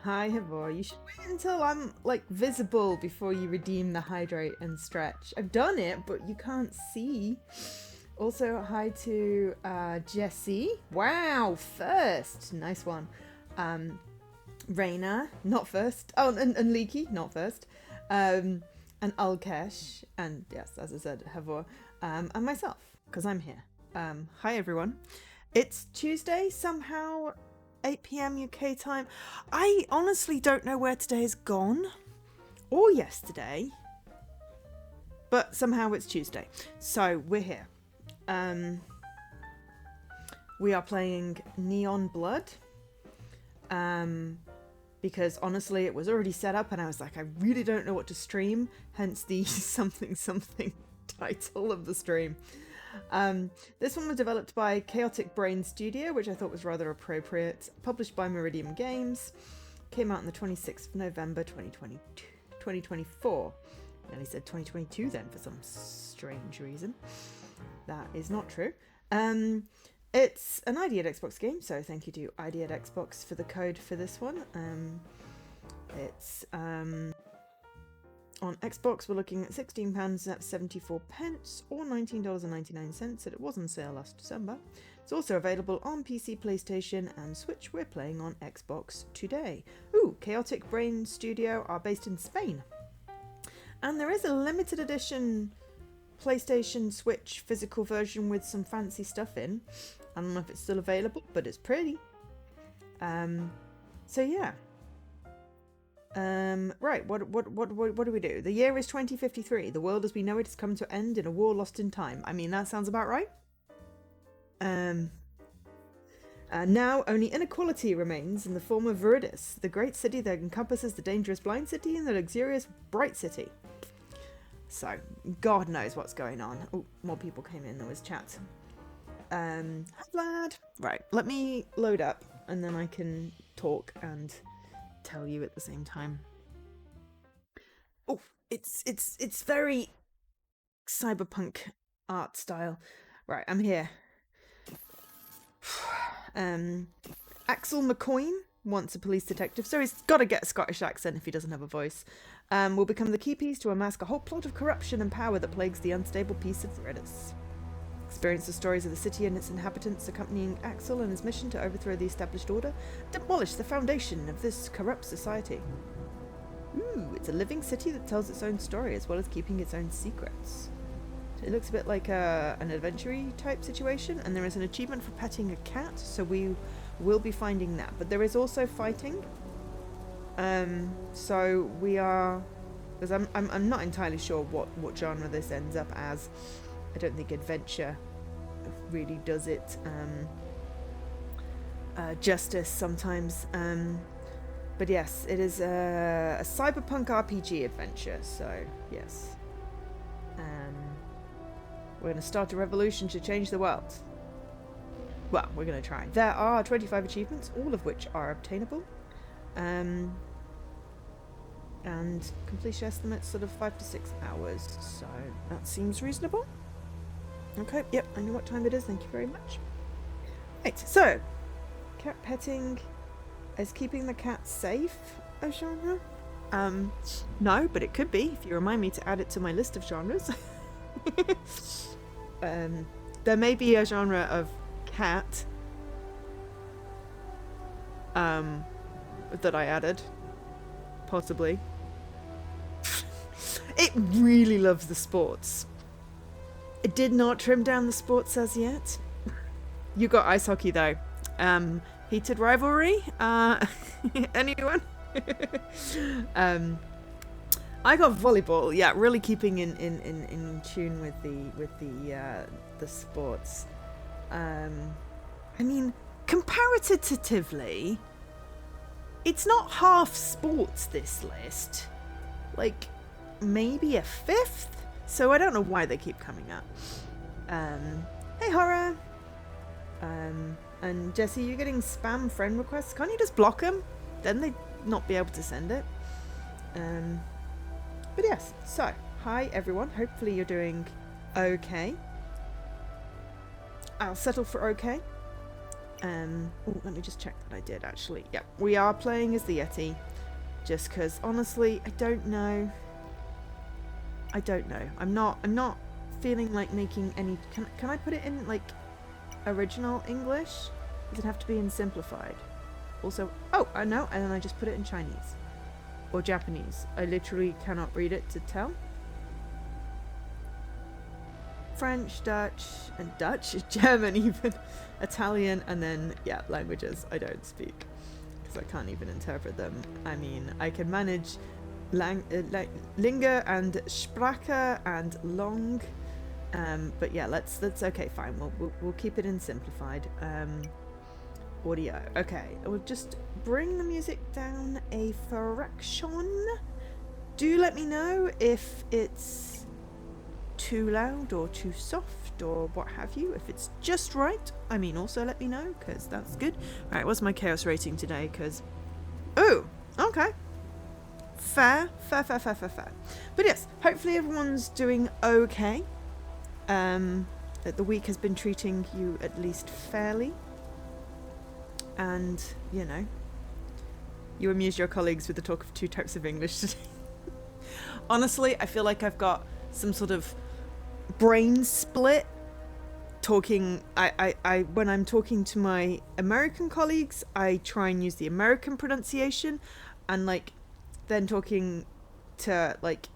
Hi, Havor. You should wait until I'm, like, visible before you redeem the hydrate and stretch. I've done it, but you can't see. Also, hi to Jessie. Wow, first. Nice one. Raina, not first. Oh, and Leaky, not first. And Alkesh, and yes, as I said, Havor, and myself, because I'm here. Hi, everyone. It's Tuesday, somehow 8 p.m. UK time. I honestly don't know where today has gone, or yesterday, but somehow it's Tuesday. So we're here. We are playing Neon Blood. Because honestly, it was already set up, and I was like, I really don't know what to stream. Hence the something title of the stream. This one was developed by Chaotic Brain Studio, which I thought was rather appropriate. Published by Meridian Games. Came out on the 26th of November 2024. I nearly said 2022 then for some strange reason. That is not true. It's an unedited Xbox game, so thank you to unedited Xbox for the code for this one. It's on Xbox, we're looking at £16.74 or $19.99, and it was on sale last December. It's also available on PC, PlayStation, and Switch. We're playing on Xbox today. Ooh, Chaotic Brain Studio are based in Spain. And there is a limited edition PlayStation Switch physical version with some fancy stuff in. I don't know if it's still available, but it's pretty. So yeah. Right, what do we do? The year is 2053. The world as we know it has come to an end in a war lost in time. I mean, that sounds about right. Now only inequality remains in the form of Viridis, the great city that encompasses the dangerous Blind City and the luxurious Bright City. So, God knows what's going on. Oh, more people came in. There was chat. Hi, Vlad. Right, let me load up, and then I can talk and tell you at the same time. Oh, it's very cyberpunk art style. Right, I'm here. Axel McCoy, once a police detective, so he's got to get a Scottish accent if he doesn't have a voice. Will become the key piece to unmask a whole plot of corruption and power that plagues the unstable peace of Viridis. Experience the stories of the city and its inhabitants accompanying Axel and his mission to overthrow the established order, demolish the foundation of this corrupt society. Ooh, it's a living city that tells its own story as well as keeping its own secrets. It looks a bit like an adventure-y type situation, and there is an achievement for petting a cat, so we will be finding that. But there is also fighting. So we are, because I'm not entirely sure what genre this ends up as. I don't think adventure really does it justice sometimes. But yes, it is a cyberpunk RPG adventure, so yes. We're going to start a revolution to change the world. Well, we're going to try. There are 25 achievements, all of which are obtainable. And completion estimates sort of 5 to 6 hours, so that seems reasonable. Okay, yep, I know what time it is, thank you very much. Right, so, cat petting is keeping the cat safe a genre? No, but it could be, if you remind me to add it to my list of genres. There may be a genre of cat that I added, possibly. It really loves the sports. It did not trim down the sports as yet. You got ice hockey though. Heated rivalry? Anyone? I got volleyball. Yeah, really keeping in tune with the sports. I mean, comparatively, it's not half sports, this list. Like, maybe a fifth? So I don't know why they keep coming up. Hey, Horror! And Jesse, you're getting spam friend requests. Can't you just block them? Then they'd not be able to send it. But yes, so, hi everyone. Hopefully you're doing okay. I'll settle for okay. Oh, let me just check that I did actually. Yep, we are playing as the Yeti. Just because, honestly, I don't know. I'm not feeling like making any. Can I put it in like original English? Does it have to be in simplified? Also, oh, I know, and then I just put it in Chinese or Japanese. I literally cannot read it to tell. French, Dutch, German even, Italian, and then, yeah, languages I don't speak because I can't even interpret them. I mean, I can manage Linge and Sprache and Long, but yeah, let's okay, fine. We'll keep it in simplified. Audio. Okay, we'll just bring the music down a fraction. Do let me know if it's too loud or too soft or what have you. If it's just right, I mean, also let me know because that's good. Right, what's my chaos rating today? Because oh, okay, fair. But yes, hopefully everyone's doing okay. That the week has been treating you at least fairly. And, you know, you amused your colleagues with the talk of 2 types of English today. Honestly, I feel like I've got some sort of brain split talking. I when I'm talking to my American colleagues, I try and use the American pronunciation, and like then talking to like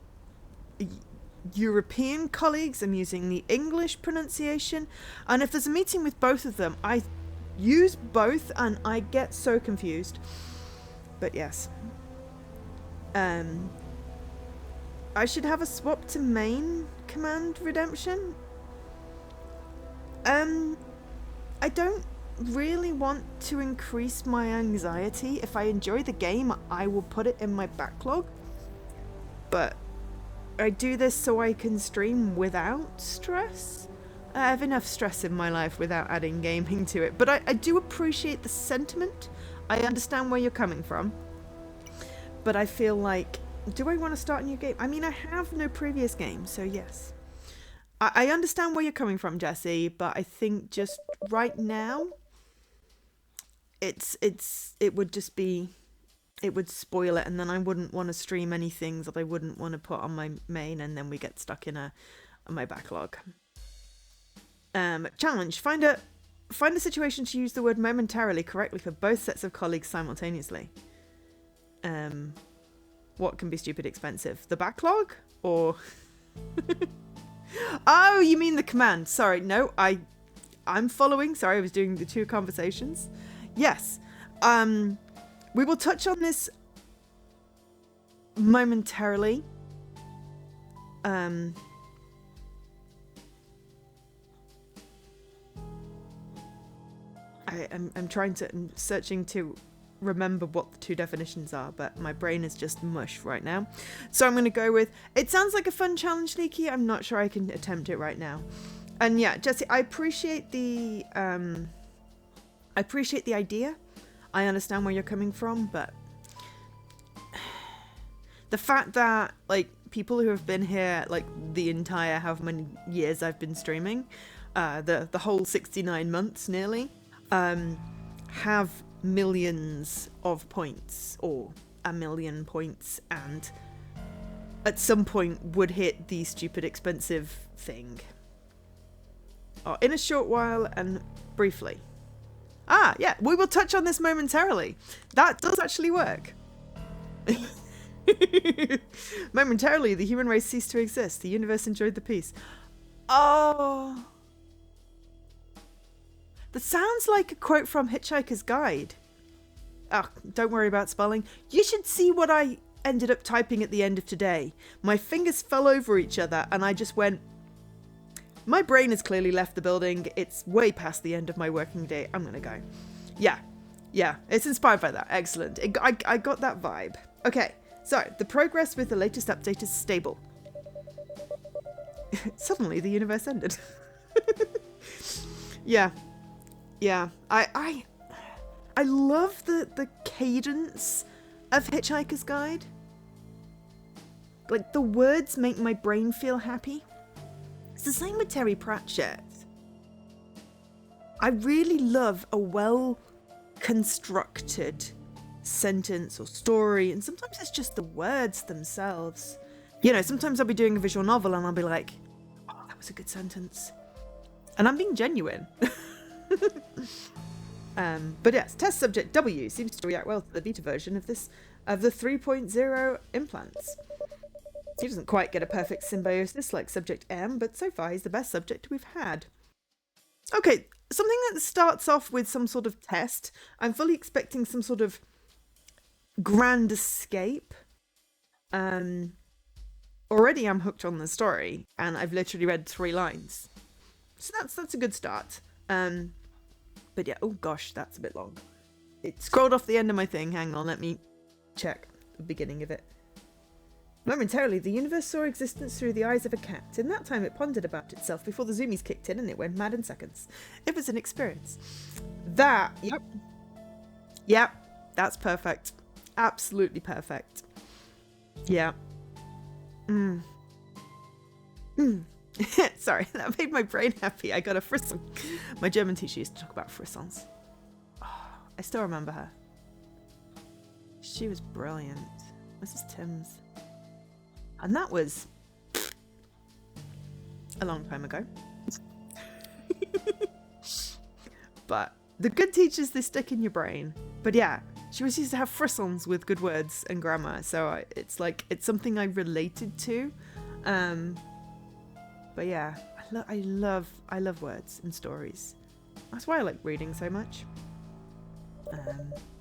European colleagues, I'm using the English pronunciation. And if there's a meeting with both of them, I use both and I get so confused. But yes, I should have a swap to main command redemption. I don't really want to increase my anxiety. If I enjoy the game, I will put it in my backlog, but I do this so I can stream without stress. I have enough stress in my life without adding gaming to it. But I do appreciate the sentiment. I understand where you're coming from. But I feel like, do I want to start a new game? I mean, I have no previous game, so yes. I understand where you're coming from, Jesse, but I think just right now, it would just be, it would spoil it, and then I wouldn't want to stream any things that I wouldn't want to put on my main, and then we get stuck in my backlog. Challenge. Find a situation to use the word momentarily correctly for both sets of colleagues simultaneously. What can be stupid expensive? The backlog? Or... Oh, you mean the command. Sorry, no, I'm following. Sorry, I was doing the 2 conversations. Yes. We will touch on this momentarily. I'm searching to remember what the 2 definitions are, but my brain is just mush right now. So I'm going to go with, it sounds like a fun challenge, Leaky. I'm not sure I can attempt it right now. And yeah, Jesse, I appreciate the idea. I understand where you're coming from, but the fact that like people who have been here like the entire however many years I've been streaming, the whole 69 months nearly, have millions of points or a million points, and at some point would hit the stupid expensive thing. In a short while and briefly. Yeah, we will touch on this momentarily. That does actually work. Momentarily, the human race ceased to exist. The universe enjoyed the peace. Oh. That sounds like a quote from Hitchhiker's Guide. Oh, don't worry about spelling. You should see what I ended up typing at the end of today. My fingers fell over each other and I just went... My brain has clearly left the building. It's way past the end of my working day. I'm gonna go. Yeah, it's inspired by that. Excellent. I got that vibe. Okay, so the progress with the latest update is stable. Suddenly the universe ended. Yeah. I love the cadence of Hitchhiker's Guide. Like, the words make my brain feel happy. It's the same with Terry Pratchett. I really love a well constructed sentence or story, and sometimes it's just the words themselves. You know, sometimes I'll be doing a visual novel and I'll be like, oh, that was a good sentence. And I'm being genuine. But yes, test subject W seems to react well to the beta version of the 3.0 implants. He doesn't quite get a perfect symbiosis like subject M, but so far he's the best subject we've had. Okay, something that starts off with some sort of test. I'm fully expecting some sort of grand escape. Already I'm hooked on the story, and I've literally read 3 lines. So that's a good start. But yeah, oh gosh, that's a bit long. It scrolled off the end of my thing. Hang on, let me check the beginning of it. Momentarily, the universe saw existence through the eyes of a cat. In that time, it pondered about itself before the zoomies kicked in and it went mad in seconds. It was an experience. Yep, that's perfect. Absolutely perfect. Yeah. Sorry, that made my brain happy. I got a frisson. My German teacher used to talk about frissons. Oh, I still remember her. She was brilliant. Mrs. Timms. And that was a long time ago. But the good teachers, they stick in your brain. But yeah, she always used to have frissons with good words and grammar. So it's like, it's something I related to. But yeah, I love words and stories. That's why I like reading so much.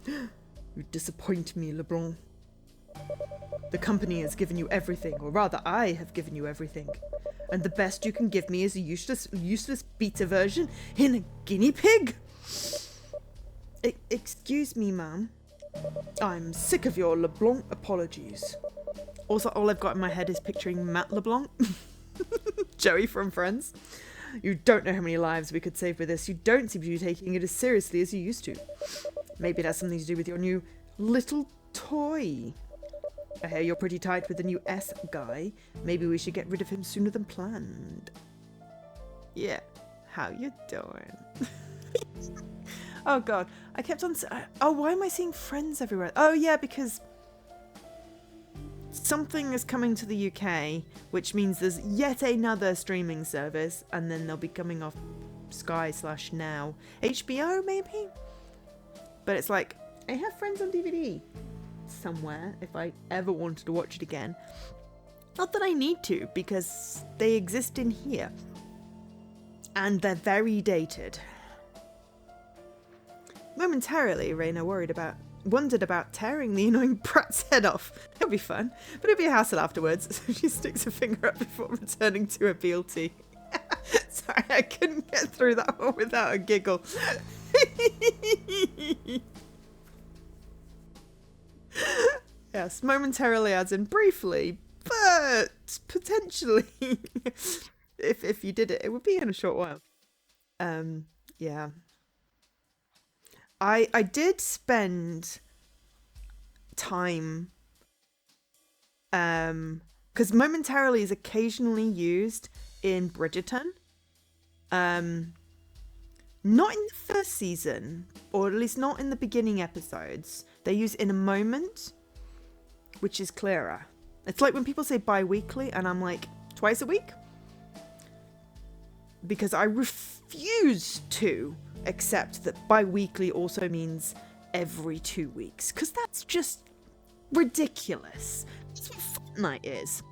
You disappoint me, LeBlanc. The company has given you everything, or rather I have given you everything. And the best you can give me is a useless beta version in a guinea pig? Excuse me, ma'am. I'm sick of your LeBlanc apologies. Also, all I've got in my head is picturing Matt LeBlanc. Joey from Friends. You don't know how many lives we could save with this. You don't seem to be taking it as seriously as you used to. Maybe it has something to do with your new little toy. I hear you're pretty tight with the new S guy. Maybe we should get rid of him sooner than planned. Yeah, how you doing? Oh god, I kept on... Oh, why am I seeing Friends everywhere? Oh yeah, because something is coming to the UK, which means there's yet another streaming service, and then they'll be coming off Sky/Now. HBO, maybe? But it's like, I have Friends on DVD somewhere if I ever wanted to watch it again. Not that I need to, because they exist in here. And they're very dated. Momentarily, Raina wondered about tearing the annoying brat's head off. It'll be fun, but it'll be a hassle afterwards, so she sticks her finger up before returning to her BLT. Sorry, I couldn't get through that one without a giggle. Yes, momentarily as in briefly, but potentially if you did it, it would be in a short while. Yeah. I did spend time because momentarily is occasionally used in Bridgerton. Not in the first season, or at least not in the beginning episodes. They use in a moment, which is clearer. It's like when people say bi-weekly and I'm like, twice a week? Because I refuse to accept that bi-weekly also means every 2 weeks. Because that's just ridiculous. That's what fortnight is.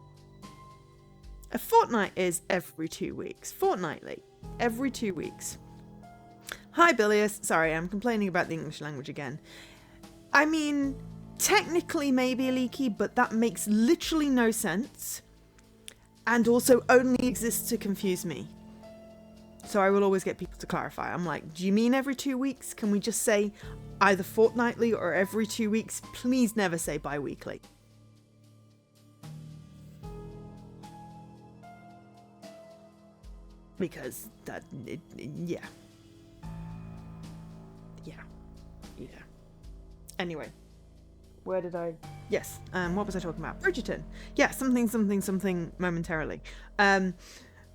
A fortnight is every 2 weeks. Fortnightly. Every 2 weeks. Hi, Bilious. Sorry, I'm complaining about the English language again. I mean, technically maybe leaky, but that makes literally no sense. And also only exists to confuse me. So I will always get people to clarify. I'm like, do you mean every 2 weeks? Can we just say either fortnightly or every 2 weeks? Please never say bi-weekly. Because that, yeah. Anyway, where did I... Yes, what was I talking about? Bridgerton. Yeah, something momentarily.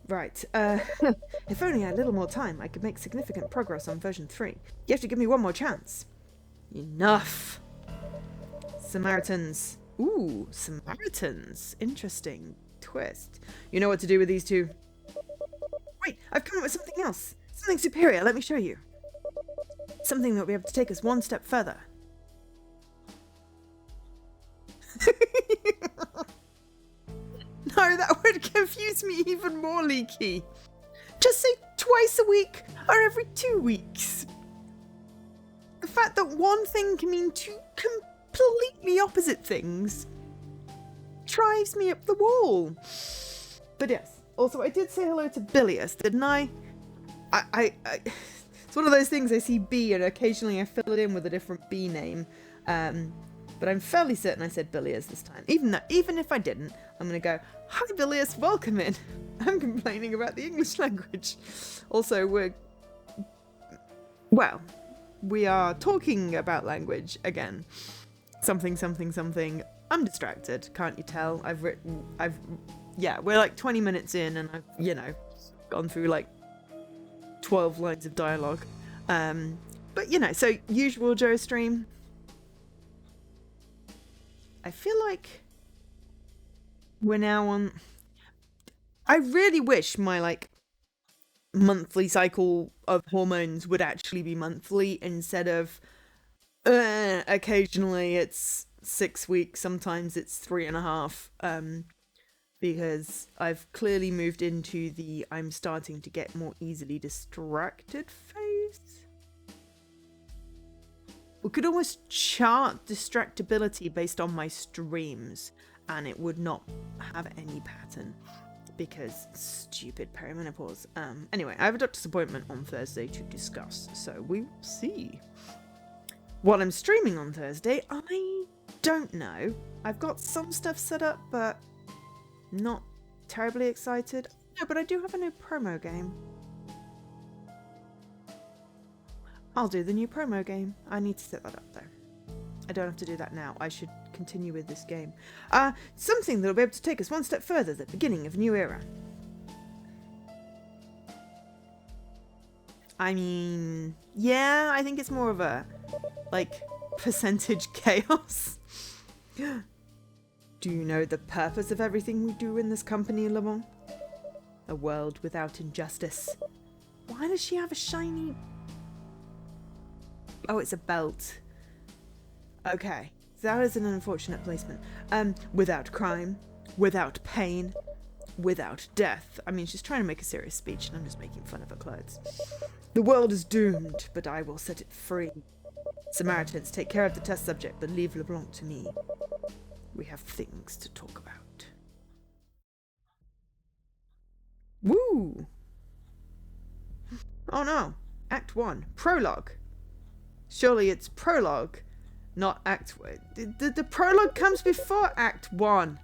Right. If only I had a little more time, I could make significant progress on version 3. You have to give me one more chance. Enough. Samaritans. Ooh, Samaritans. Interesting twist. You know what to do with these two. Wait, I've come up with something else. Something superior, let me show you. Something that will be able to take us one step further. No, that would confuse me even more, Leaky. Just say twice a week or every 2 weeks. The fact that one thing can mean two completely opposite things drives me up the wall. But yes, also I did say hello to Bilius, didn't I? It's one of those things, I see B and occasionally I fill it in with a different B name. But I'm fairly certain I said Bilius this time. Even if I didn't, I'm going to go, "Hi Bilius, welcome in." I'm complaining about the English language. Also, we are talking about language again. Something, something, something. I'm distracted, can't you tell? We're like 20 minutes in and I've, gone through like 12 lines of dialogue. But so usual Joe stream. I feel like we're now on... I really wish my like monthly cycle of hormones would actually be monthly instead of occasionally it's 6 weeks, sometimes it's 3.5, because I've clearly moved into the I'm starting to get more easily distracted phase. We could almost chart distractibility based on my streams and it would not have any pattern because stupid perimenopause. Anyway, I have a doctor's appointment on Thursday to discuss, so we will see. What I'm streaming on Thursday, I don't know. I've got some stuff set up, but not terribly excited. No, but I do have a new promo game. I'll do the new promo game. I need to set that up though. I don't have to do that now. I should continue with this game. Something that'll be able to take us one step further, the beginning of a new era. I mean, yeah, I think it's more of a, like, percentage chaos. Do you know the purpose of everything we do in this company, Le Bon? A world without injustice. Why does she have a shiny... Oh, it's a belt. Okay, that is an unfortunate placement. Without crime, without pain, without death. I mean, she's trying to make a serious speech and I'm just making fun of her clothes. The world is doomed, but I will set it free. Samaritans, take care of the test subject, but leave LeBlanc to me. We have things to talk about. Woo! Oh no, Act 1, Prologue. Surely it's Prologue, not Act 1. The Prologue comes before Act 1.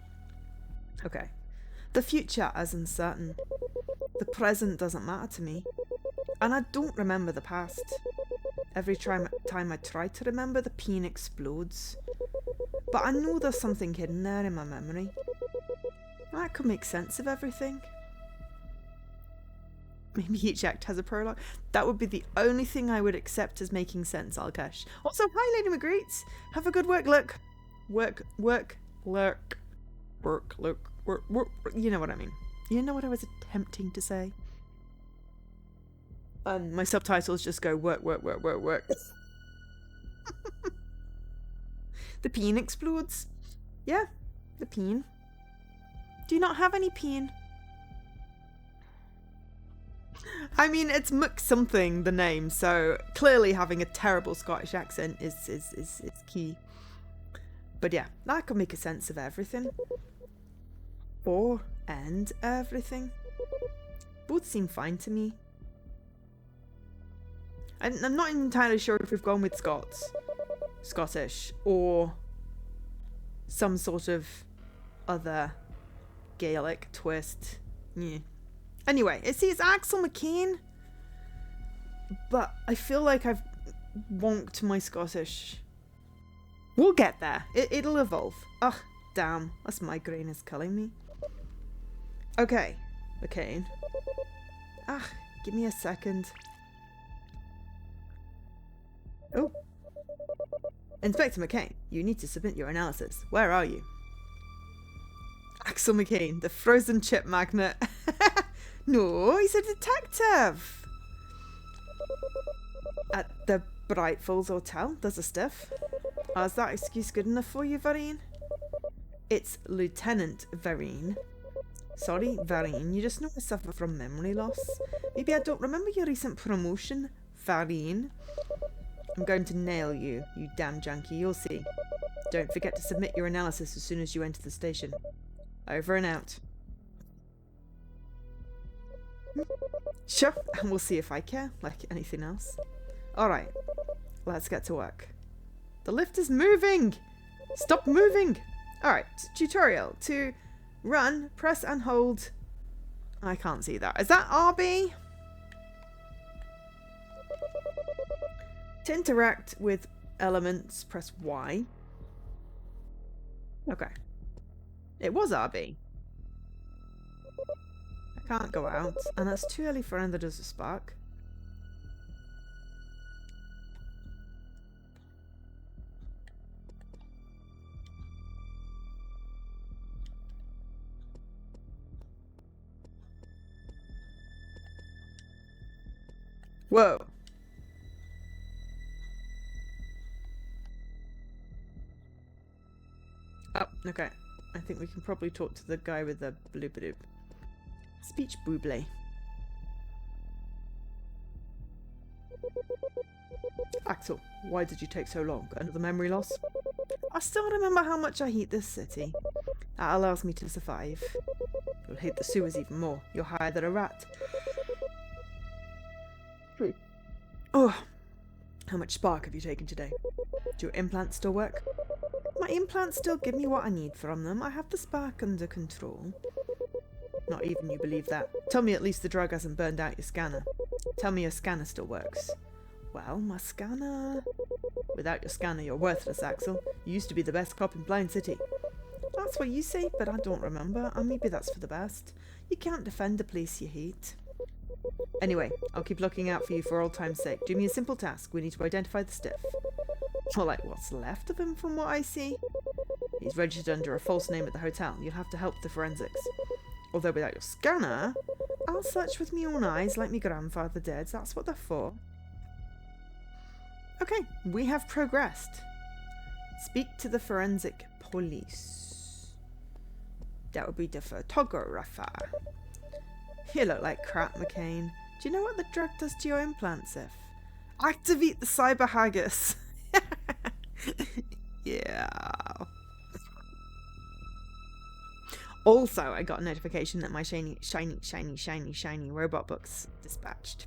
Okay. The future is uncertain. The present doesn't matter to me. And I don't remember the past. Every time I try to remember, the peen explodes. But I know there's something hidden there in my memory. That could make sense of everything. Maybe each act has a prologue. That would be the only thing I would accept as making sense, Alkesh. Also, hi Lady Magritte. Have a good work, look. Work, lurk. You know what I mean. You know what I was attempting to say? And my subtitles just go work. The peen explodes. Yeah, the peen. Do you not have any peen? I mean, it's Mc something, the name, so clearly having a terrible Scottish accent is key. But yeah, that could make a sense of everything. And everything. Both seem fine to me. And I'm not entirely sure if we've gone with Scottish, or some sort of other Gaelic twist. Yeah. Anyway, it's Axel McCain, but I feel like I've wonked my Scottish. We'll get there. It'll evolve. Ugh, damn. This migraine is killing me. Okay. McCain. Ah, give me a second. Oh. Inspector McCain, you need to submit your analysis. Where are you? Axel McCain, the frozen chip magnet. No, he's a detective. At the Bright Falls Hotel, there's a stiff. Is that excuse good enough for you, Varine? It's Lieutenant Varine. Sorry, Varine, you just know I suffer from memory loss. Maybe I don't remember your recent promotion, Varine. I'm going to nail you, you damn junkie, you'll see. Don't forget to submit your analysis as soon as you enter the station. Over and out. Sure, and we'll see if I care, like anything else. Alright, let's get to work. The lift is moving! Stop moving! Alright, tutorial. To run, press and hold. I can't see that. Is that RB? To interact with elements, press Y. Okay. It was RB. I can't go out, and it's too early for Ender does a spark. Whoa. Oh, okay. I think we can probably talk to the guy with the bloop-a-doop. Speech booble. Axel, why did you take so long? Another memory loss? I still remember how much I hate this city. That allows me to survive. You'll hate the sewers even more. You're higher than a rat. Oh, how much spark have you taken today? Do your implants still work? My implants still give me what I need from them. I have the spark under control. Not even you believe that. Tell me at least the drug hasn't burned out your scanner. Tell me your scanner still works. Well, my scanner... Without your scanner, you're worthless, Axel. You used to be the best cop in Blind City. That's what you say, but I don't remember, and maybe that's for the best. You can't defend a place you hate. Anyway, I'll keep looking out for you for old time's sake. Do me a simple task. We need to identify the stiff. Or like what's left of him from what I see. He's registered under a false name at the hotel. You'll have to help the forensics. Although without your scanner, I'll search with my own eyes like my grandfather did. That's what they're for. Okay, we have progressed. Speak to the forensic police. That would be the photographer. You look like crap, McCain. Do you know what the drug does to your implants, if? Activate the cyber haggis. Yeah. Also, I got a notification that my shiny robot books dispatched.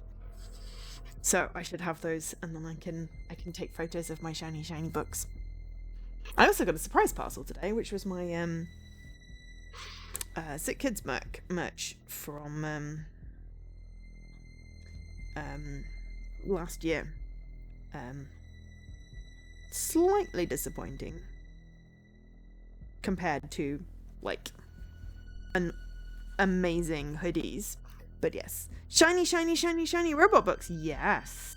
So I should have those, and then I can take photos of my shiny books. I also got a surprise parcel today, which was my Sick Kids merch from last year. Slightly disappointing compared to like an amazing hoodies, but yes, shiny robot books. Yes.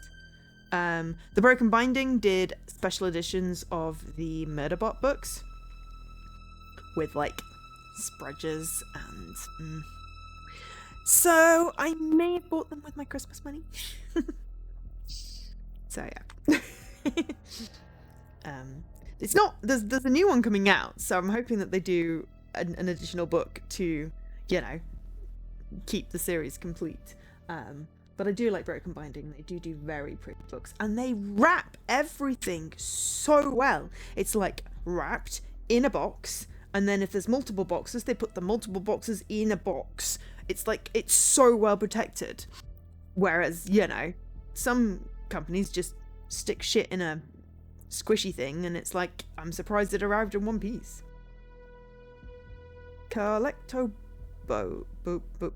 The Broken Binding did special editions of the Murderbot books with like spreads and so I may have bought them with my Christmas money. So yeah. It's not there's a new one coming out, so I'm hoping that they do an additional book to, you know, keep the series complete. But I do like Broken Binding. They do very pretty books, and they wrap everything so well. It's like wrapped in a box, and then if there's multiple boxes, they put the multiple boxes in a box. It's like, it's so well protected. Whereas, you know, some companies just stick shit in a squishy thing, and it's like, I'm surprised it arrived in one piece. Collecto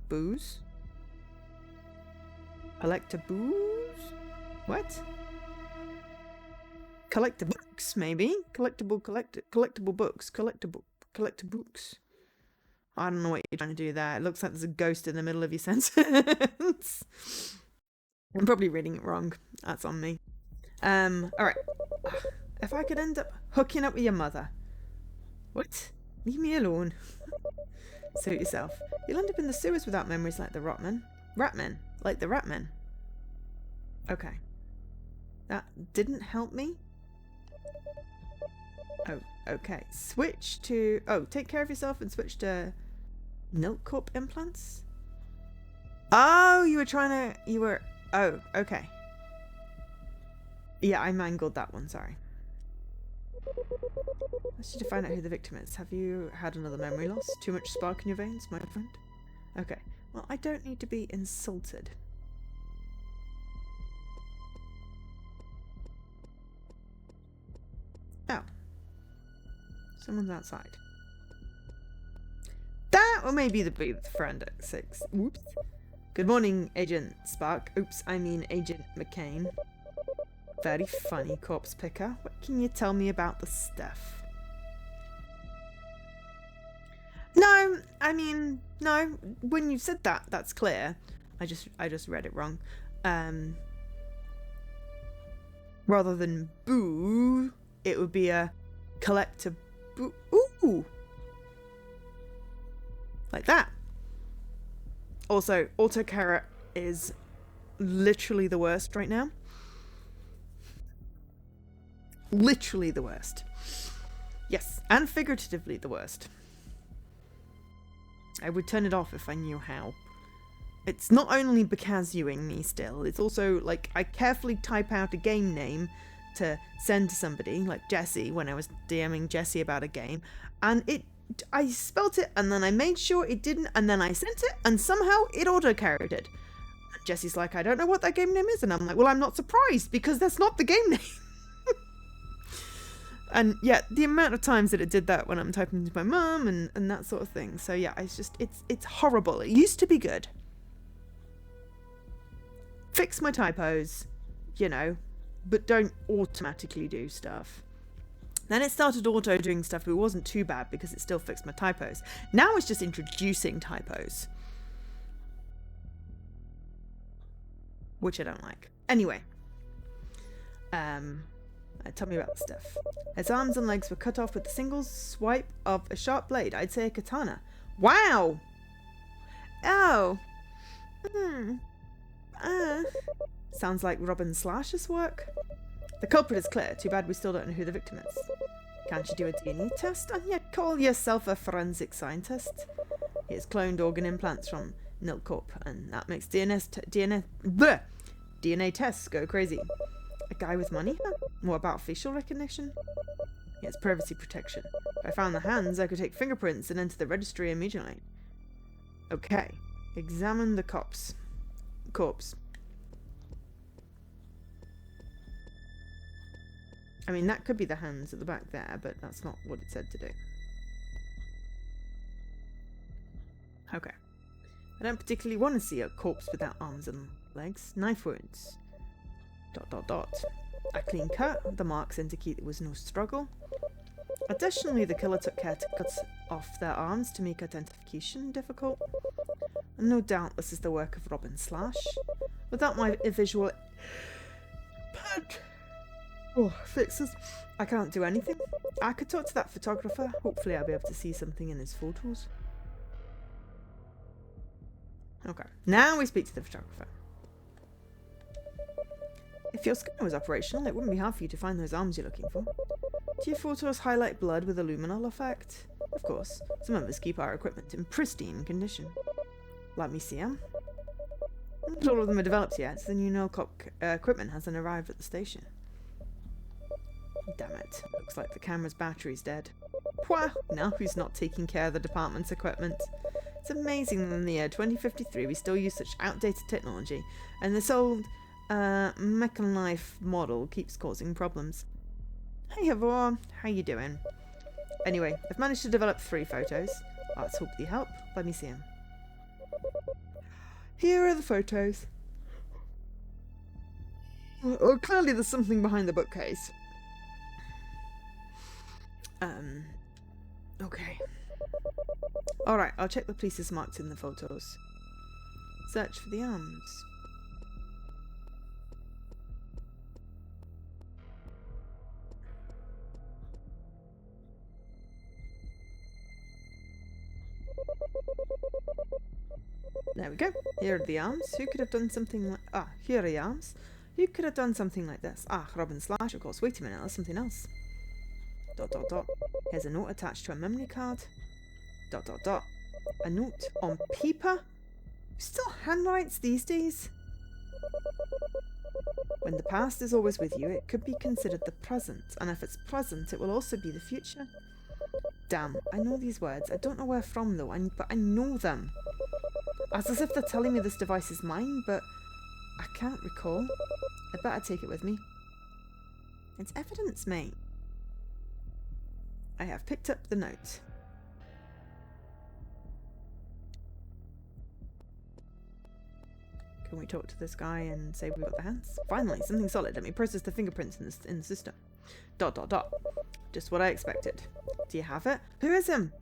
booze? Collectaboos? What? Collectabooks, maybe? Collectible books. Collectabooks. I don't know what you're trying to do there. It looks like there's a ghost in the middle of your sentence. I'm probably reading it wrong. That's on me. Alright. If I could end up hooking up with your mother. What? Leave me alone. Suit yourself. You'll end up in the sewers without memories like the Rotmen. Ratmen? Like the Ratmen. Okay. That didn't help me. Oh, okay. Switch to... Oh, take care of yourself and switch to... Milk Corp implants? Oh, you were trying to... You were... Oh, okay. Yeah, I mangled that one, sorry. I need to find out who the victim is. Have you had another memory loss? Too much spark in your veins, my friend? Okay. Well, I don't need to be insulted. Oh. Someone's outside. That or maybe the forensics. Whoops. Good morning, Agent Spark. Oops, I mean Agent McCain. Very funny, corpse picker. What can you tell me about the stuff? No, I mean, no. When you said that, that's clear. I just read it wrong. Rather than boo, it would be a collector boo. Ooh! Like that. Also, autocorrect is literally the worst right now. Literally the worst. Yes, and figuratively the worst. I would turn it off if I knew how. It's not only because youing me still, it's also like I carefully type out a game name to send to somebody, like Jesse, when I was DMing Jesse about a game, and I spelt it and then I made sure it didn't, and then I sent it and somehow it auto-carried it. And Jesse's like, I don't know what that game name is, and I'm like, well, I'm not surprised because that's not the game name. And yeah, the amount of times that it did that when I'm typing to my mum and that sort of thing. So yeah, it's horrible. It used to be good. Fix my typos, you know, but don't automatically do stuff. Then it started auto doing stuff, but it wasn't too bad because it still fixed my typos. Now it's just introducing typos, which I don't like. Anyway, tell me about the stuff. Its arms and legs were cut off with a single swipe of a sharp blade. I'd say a katana. Wow! Oh. Sounds like Robin Slash's work. The culprit is clear. Too bad we still don't know who the victim is. Can't you do a DNA test and yet call yourself a forensic scientist? He has cloned organ implants from Nilcorp, and that makes DNA tests go crazy. A guy with money? What about facial recognition? He has privacy protection. If I found the hands, I could take fingerprints and enter the registry immediately. Okay. Examine the corpse. I mean, that could be the hands at the back there, but that's not what it said to do. Okay. I don't particularly want to see a corpse without arms and legs. Knife wounds. ... A clean cut. The marks indicate there was no struggle. Additionally, the killer took care to cut off their arms to make identification difficult. And no doubt this is the work of Robin Slash. Without my visual fixes, I can't do anything. I could talk to that photographer. Hopefully I'll be able to see something in his photos. Okay, now we speak to the photographer. If your scanner was operational, it wouldn't be hard for you to find those arms you're looking for. Do your photos highlight blood with a luminol effect? Of course. Some of us keep our equipment in pristine condition. Let me see them. Not all of them are developed yet, so the new Nilcorp equipment hasn't arrived at the station. Damn it. Looks like the camera's battery's dead. Pwah! Now who's not taking care of the department's equipment? It's amazing that in the year 2053 we still use such outdated technology, and this old mechanife model keeps causing problems. Hey everyone, how you doing? Anyway, I've managed to develop 3 photos. Let's hope they help. Let me see them. Here are the photos. Well, clearly there's something behind the bookcase. Okay. Alright, I'll check the places marked in the photos. Search for the arms. There we go. Here are the arms. Who could have done something like... Ah, here are the arms. Who could have done something like this? Ah, Robin Slash, of course. Wait a minute, that's something else. ... Here's a note attached to a memory card. ... A note on paper? Still handwrites these days? When the past is always with you, it could be considered the present. And if it's present, it will also be the future. Damn, I know these words. I don't know where from though, but I know them. It's as if they're telling me this device is mine, but I can't recall. I'd better take it with me. It's evidence, mate. I have picked up the note. Can we talk to this guy and say we got the hands? Finally, something solid. Let me process the fingerprints in the system. ... Just what I expected. Do you have it? Who is him?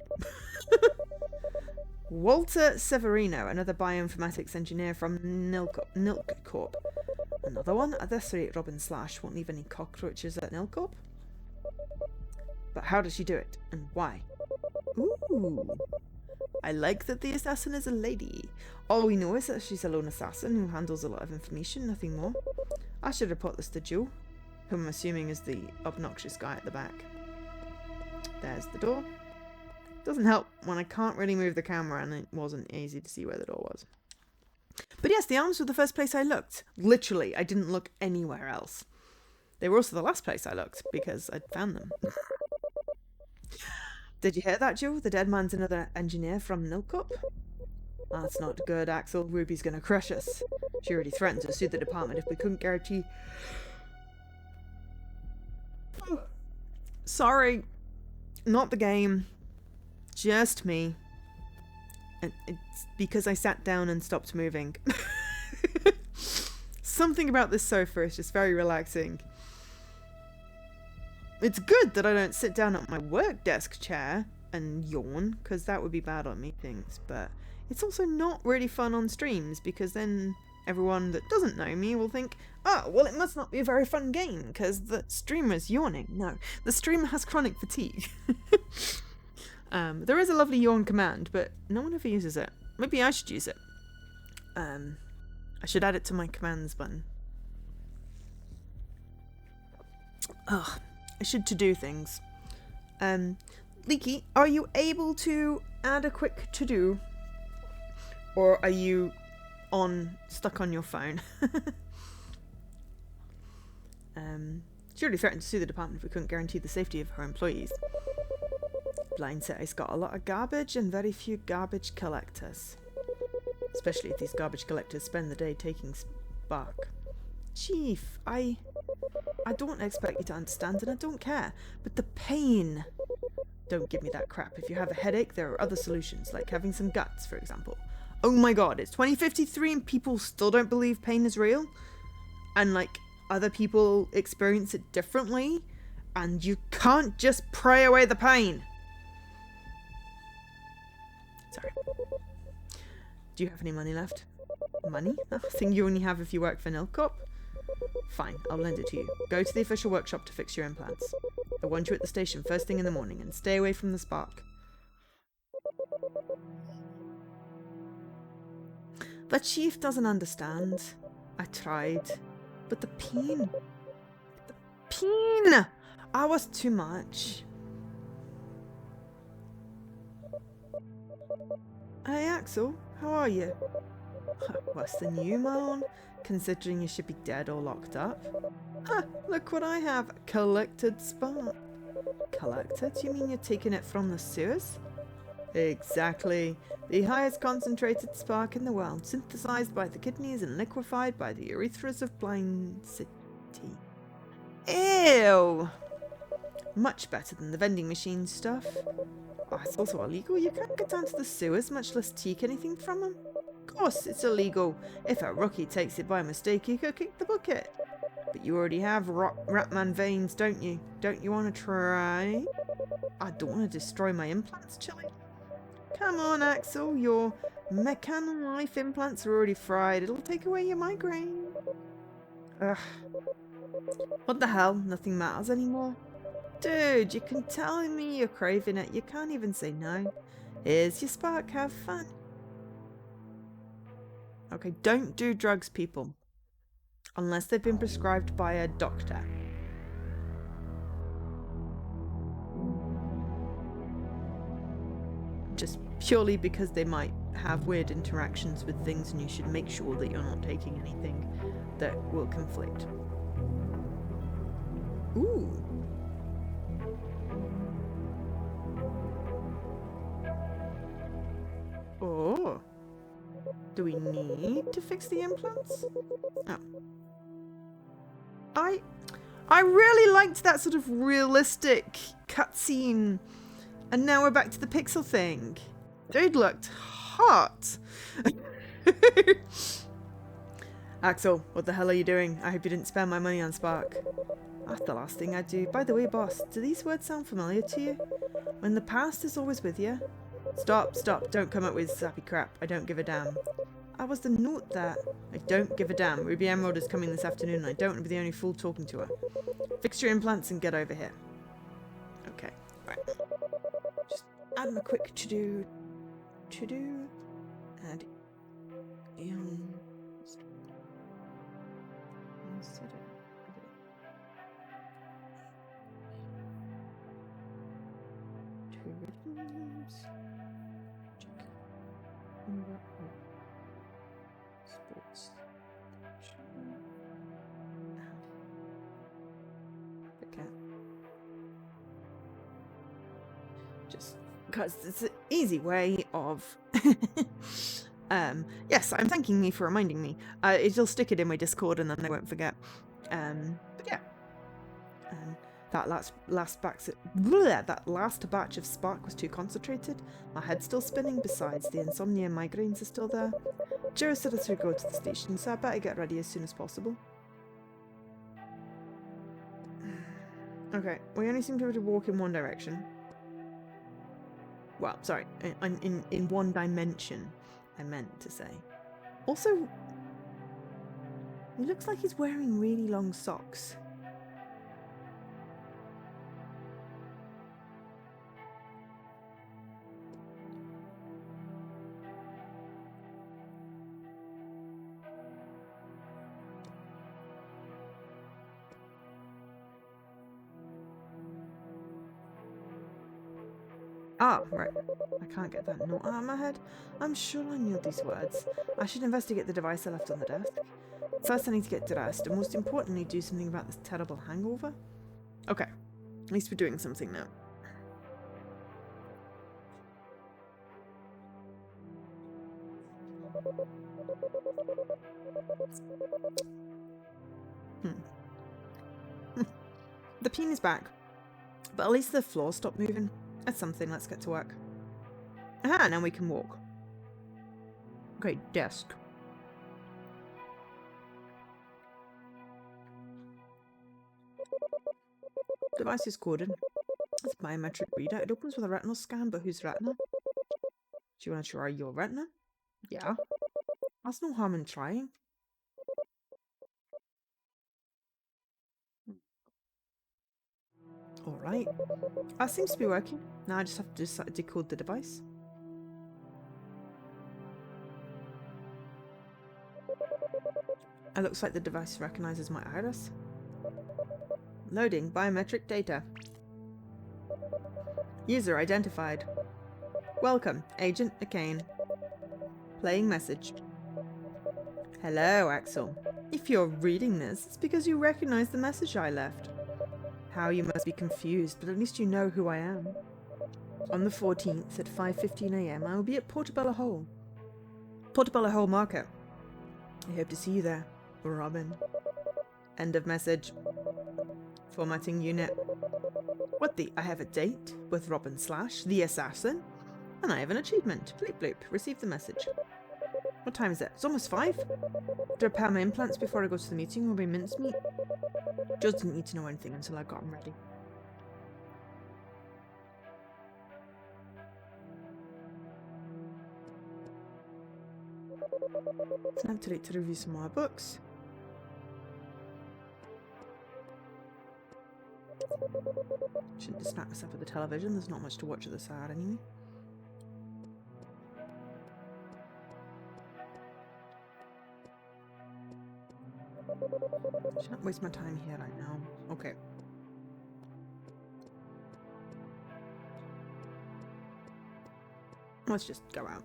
Walter Severino, another bioinformatics engineer from Nilk Corp. Another one? At this rate, Robin Slash won't leave any cockroaches at Nilk Corp. But how does she do it? And why? Ooh. I like that the assassin is a lady. All we know is that she's a lone assassin who handles a lot of information, nothing more. I should report this to Joe, who I'm assuming is the obnoxious guy at the back. There's the door. Doesn't help when I can't really move the camera and it wasn't easy to see where the door was. But yes, the arms were the first place I looked. Literally, I didn't look anywhere else. They were also the last place I looked because I'd found them. Did you hear that, Joe? The dead man's another engineer from Nilkop? That's not good, Axel. Ruby's gonna crush us. She already threatened to sue the department if we couldn't guarantee... Sorry. Not the game. Just me. And it's because I sat down and stopped moving. Something about this sofa is just very relaxing. It's good that I don't sit down at my work desk chair and yawn, because that would be bad on meetings, but it's also not really fun on streams, because then everyone that doesn't know me will think, oh, well, it must not be a very fun game, because the streamer's yawning. No, the streamer has chronic fatigue. There is a lovely yawn command, but no one ever uses it. Maybe I should use it. I should add it to my commands button. Ugh. I should to-do things. Leaky, are you able to add a quick to-do? Or are you stuck on your phone? She already threatened to sue the department if we couldn't guarantee the safety of her employees. Blind City's got a lot of garbage and very few garbage collectors. Especially if these garbage collectors spend the day taking spark. Chief, I don't expect you to understand and I don't care, but the pain. Don't give me that crap. If you have a headache, there are other solutions, like having some guts, for example. Oh my god, it's 2053 and people still don't believe pain is real? And like, other people experience it differently? And you can't just pray away the pain. Sorry. Do you have any money left? Money? That thing you only have if you work for Nilkop? Fine, I'll lend it to you. Go to the official workshop to fix your implants. I want you at the station first thing in the morning and stay away from the spark. The chief doesn't understand. I tried. But the pain. The pain! I was too much. Hey Axel, how are you? Worse than you, man, considering you should be dead or locked up. Look what I have. Collected spark. Collected? You mean you're taking it from the sewers? Exactly. The highest concentrated spark in the world, synthesized by the kidneys and liquefied by the urethras of Blind City. Ew! Much better than the vending machine stuff. Oh, it's also illegal. You can't get down to the sewers, much less take anything from them. Of course, it's illegal. If a rookie takes it by mistake, you could kick the bucket. But you already have Ratman veins, don't you? Don't you want to try? I don't want to destroy my implants, Chili. Come on, Axel. Your mechano-life implants are already fried. It'll take away your migraine. Ugh. What the hell? Nothing matters anymore? Dude, you can tell me you're craving it. You can't even say no. Here's your spark. Have fun. Okay, don't do drugs, people. Unless they've been prescribed by a doctor. Just purely because they might have weird interactions with things and you should make sure that you're not taking anything that will conflict. Ooh. Oh. Do we need to fix the implants? Oh. I really liked that sort of realistic cutscene. And now we're back to the pixel thing. Dude looked hot. Axel, what the hell are you doing? I hope you didn't spend my money on Spark. That's the last thing I'd do. By the way, boss, do these words sound familiar to you? When the past is always with you? Stop, stop, don't come up with sappy crap. I don't give a damn. I was the note that. I don't give a damn. Ruby Emerald is coming this afternoon and I don't want to be the only fool talking to her. Fix your implants and get over here. Okay, right. Just add them a quick to-do. To-do. Add in. Sports. Okay. Just because it's an easy way of yes, I'm thanking me for reminding me. It'll stick it in my Discord and then I won't forget. But yeah. That last batch of Spark was too concentrated. My head's still spinning, besides the insomnia and migraines are still there. Jiro said I should go to the station, so I better get ready as soon as possible. Okay, we only seem to be able to walk in one direction. Well, sorry, in one dimension, I meant to say. Also, he looks like he's wearing really long socks. Ah, right. I can't get that note out of my head. I'm sure I knew these words. I should investigate the device I left on the desk. First, I need to get dressed, and most importantly, do something about this terrible hangover. Okay. At least we're doing something now. The peen is back. But at least the floor stopped moving. That's something. Let's get to work. Aha, now we can walk. Okay, desk. Device is coded. It's a biometric reader. It opens with a retinal scan, but whose retina? Do you want to try your retina? Yeah. That's no harm in trying. Alright. That seems to be working. Now I just have to decode the device. It looks like the device recognizes my iris. Loading biometric data. User identified. Welcome, Agent Akane. Playing message. Hello, Axel. If you're reading this, it's because you recognize the message I left. How you must be confused, but at least you know who I am. On the 14th at 5:15 AM, I will be at Portobello Hole. Portobello Hole Market. I hope to see you there, Robin. End of message. Formatting unit. What the? I have a date with Robin Slash, the assassin, and I have an achievement. Bleep bloop. Receive the message. What time is it? It's almost 5. To repair my implants before I go to the meeting will be mincemeat. Just didn't need to know anything until I got them ready. It's time to review some more books. Shouldn't distract myself with the television, there's not much to watch at the side anyway. Shouldn't waste my time here right now. Okay. Let's just go out.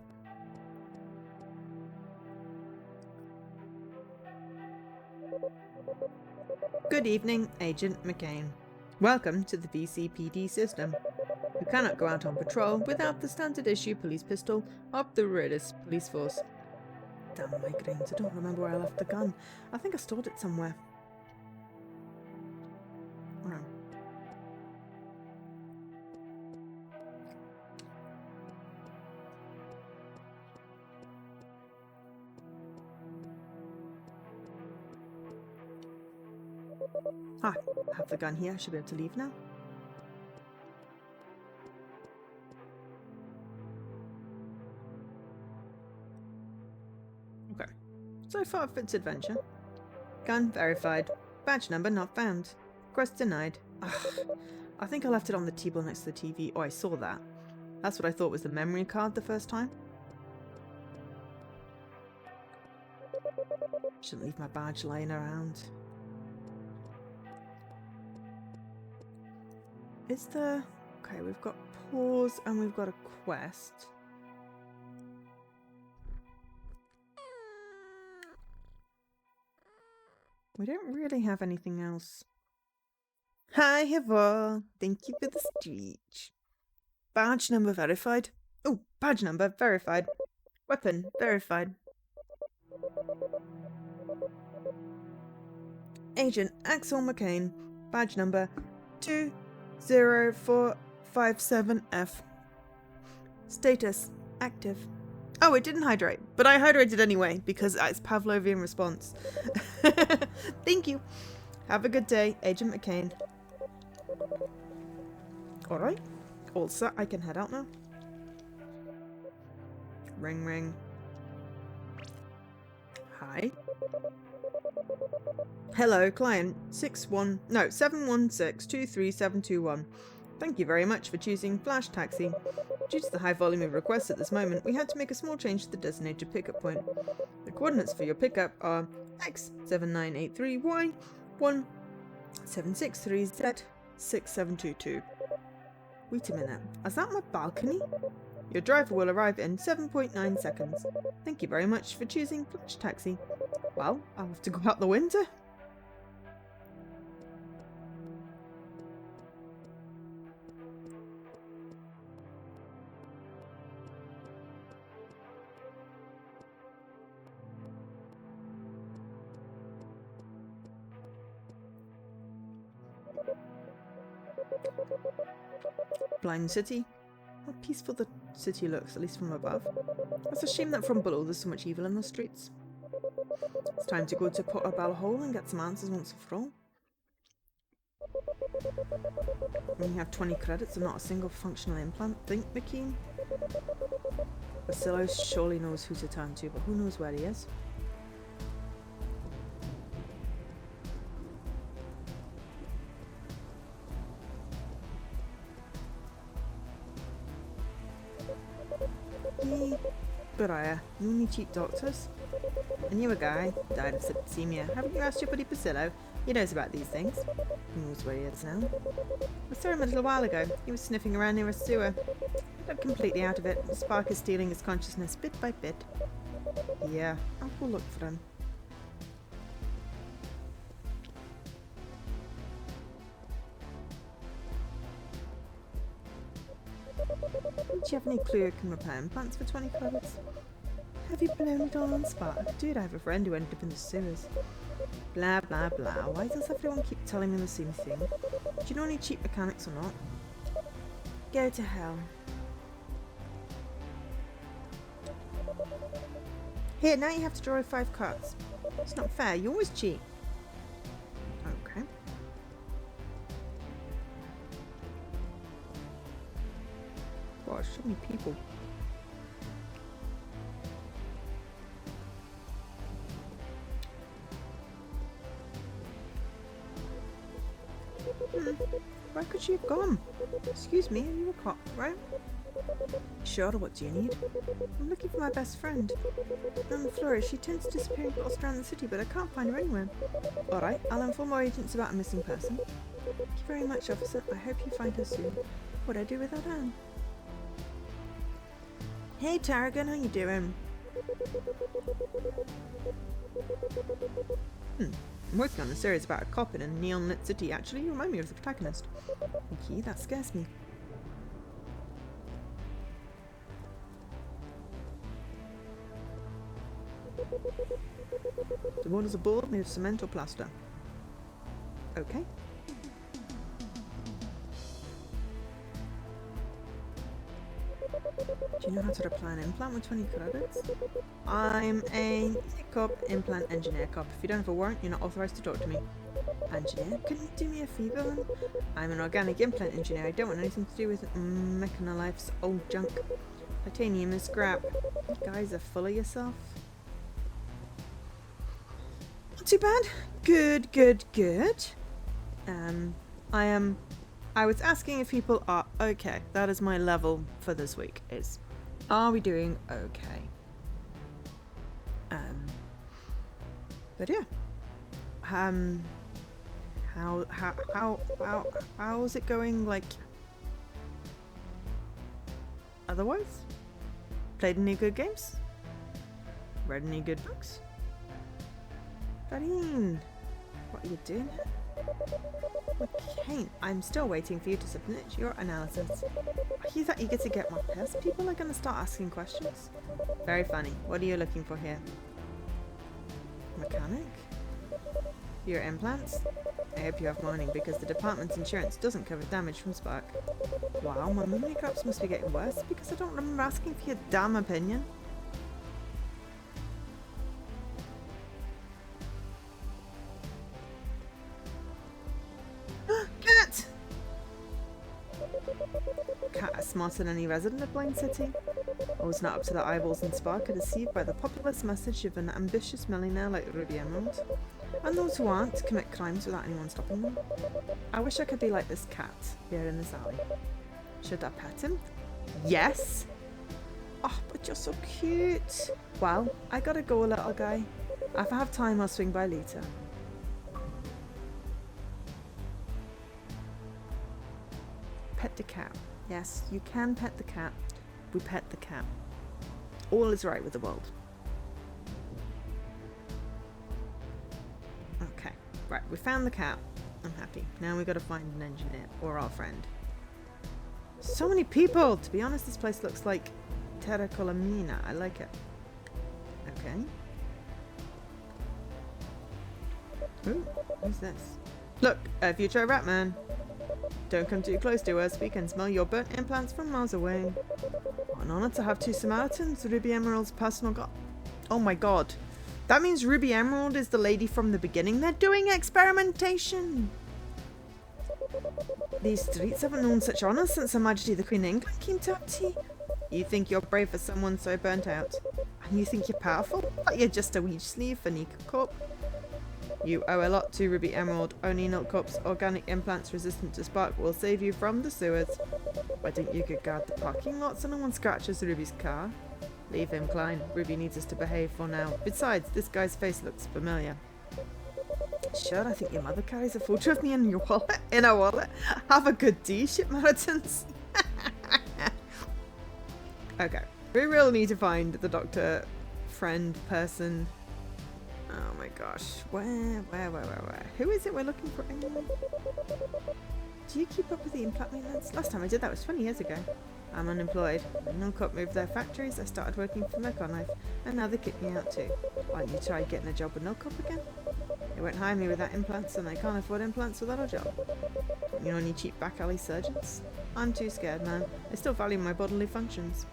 Good evening, Agent McCain. Welcome to the VCPD system. You cannot go out on patrol without the standard issue police pistol of the Raiders police force. Damn migraines, I don't remember where I left the gun. I think I stored it somewhere. Oh. Ah, I have the gun here. I should be able to leave now. Okay. So far, fits adventure. Gun verified. Badge number not found. Quest denied. Ugh. I think I left it on the table next to the TV. Oh, I saw that. That's what I thought was the memory card the first time. Shouldn't leave my badge lying around. Is there... Okay, we've got pause and we've got a quest. We don't really have anything else. Hi, Hivar. Thank you for the speech. Badge number verified. Oh, badge number verified. Weapon verified. Agent Axel McCain. Badge number 20457F. Status active. Oh, it didn't hydrate, but I hydrated anyway because it's Pavlovian response. Thank you. Have a good day, Agent McCain. Alright. All set. I can head out now. Ring ring. Hi. Hello, client 716-23721. Thank you very much for choosing Flash Taxi. Due to the high volume of requests at this moment, we had to make a small change to the designated pickup point. The coordinates for your pickup are X7983Y1763Z6722. Wait a minute, is that my balcony? Your driver will arrive in 7.9 seconds. Thank you very much for choosing Flash Taxi. Well, I'll have to go out the window. Blind City. How peaceful the city looks, at least from above. It's a shame that from below there's so much evil in the streets. It's time to go to Portobello Hole and get some answers once and for all. When you have 20 credits and not a single functional implant, think McKean. Basilos surely knows who to turn to, but who knows where he is. Beriah, you only cheap doctors? I knew a guy, died of septicemia. Haven't you asked your buddy Basilo? He knows about these things. He knows where he is now. I saw him a little while ago. He was sniffing around near a sewer. Not completely out of it. The spark is stealing his consciousness bit by bit. Yeah, I'll go look for him. Do you have any clue who can repair implants for 20 credits? Have you blown it all on spark? Dude, I have a friend who ended up in the sewers. Blah blah blah. Why does everyone keep telling me the same thing? Do you know any cheap mechanics or not? Go to hell. Here, now you have to draw 5 cards. It's not fair, you always cheat. Okay. Gosh, so many people. could she have gone? Excuse me, are you a cop, right? Sure, what do you need? I'm looking for my best friend. Flora, she tends to disappear across around the city, but I can't find her anywhere. Alright, I'll inform our agents about a missing person. Thank you very much, officer. I hope you find her soon. What'd I do without Anne? Hey, Tarragon, how you doing? I'm working on a series about a cop in a neon-lit city. Actually, you remind me of the protagonist. Okay, that scares me. The wall is a board made of cement or plaster. Okay. Do you know how to apply an implant with 20 credits? I'm a cop, implant engineer cop. If you don't have a warrant, you're not authorized to talk to me. Engineer? Couldn't you do me a favor? I'm an organic implant engineer. I don't want anything to do with Mechanolife's old junk. Titanium is scrap. You guys are full of yourself. Not too bad. Good, good, good. I was asking if people are okay. That is my level for this week. Are we doing okay? But yeah. How's it going, like, otherwise? Played any good games? Read any good books? Darlene, what are you doing? Okay, I'm still waiting for you to submit your analysis. Are you that eager to get my piss? People are going to start asking questions. Very funny. What are you looking for here? Mechanic? Your implants? I hope you have mining because the department's insurance doesn't cover damage from spark. Wow, my memory gaps must be getting worse because I don't remember asking for your damn opinion. Cat! Cat is smarter than any resident of Blind City. I was not up to the eyeballs in spark, deceived by the populist message of an ambitious millionaire like Ruby Emerald. And those who aren't commit crimes without anyone stopping them. I wish I could be like this cat here in this alley. Should I pet him? Yes! Oh, but you're so cute! Well, I gotta go, little guy. If I have time, I'll swing by later. Pet the cat. Yes, you can pet the cat. We pet the cat. All is right with the world. Okay, right, we found the cat. I'm happy. Now we gotta find an engineer, or our friend. So many people! To be honest, this place looks like Terra Colomina. I like it. Okay. Ooh, who's this? Look, a future rat man. Don't come too close to us. We can smell your burnt implants from miles away. What an honor to have two Samaritans. Ruby Emerald's personal god. Oh my god. That means Ruby Emerald is the lady from the beginning. They're doing experimentation. These streets haven't known such honor since Her Majesty the Queen of England came to have tea. You think you're brave for someone so burnt out. And you think you're powerful? But you're just a wee sleeve for Nika Corp. You owe a lot to Ruby Emerald. Only Milk Corp's organic implants resistant to spark will save you from the sewers. Why don't you go guard the parking lot so no one scratches Ruby's car? Leave him, Klein. Ruby needs us to behave for now. Besides, this guy's face looks familiar. Sure, I think your mother carries a photo of me in your wallet. In her wallet. Have a good day, Shipmaritans. Okay. We really need to find the doctor, friend, person. Oh my gosh. Where? Who is it we're looking for anyway? Do you keep up with the implant maintenance? Last time I did that was 20 years ago. I'm unemployed. When Nilcop moved their factories, I started working for Mechanolife, and now they kicked me out too. Why don't you try getting a job with Nilcop again? They won't hire me without implants, and they can't afford implants without a job. You know any cheap back alley surgeons? I'm too scared, man. I still value my bodily functions.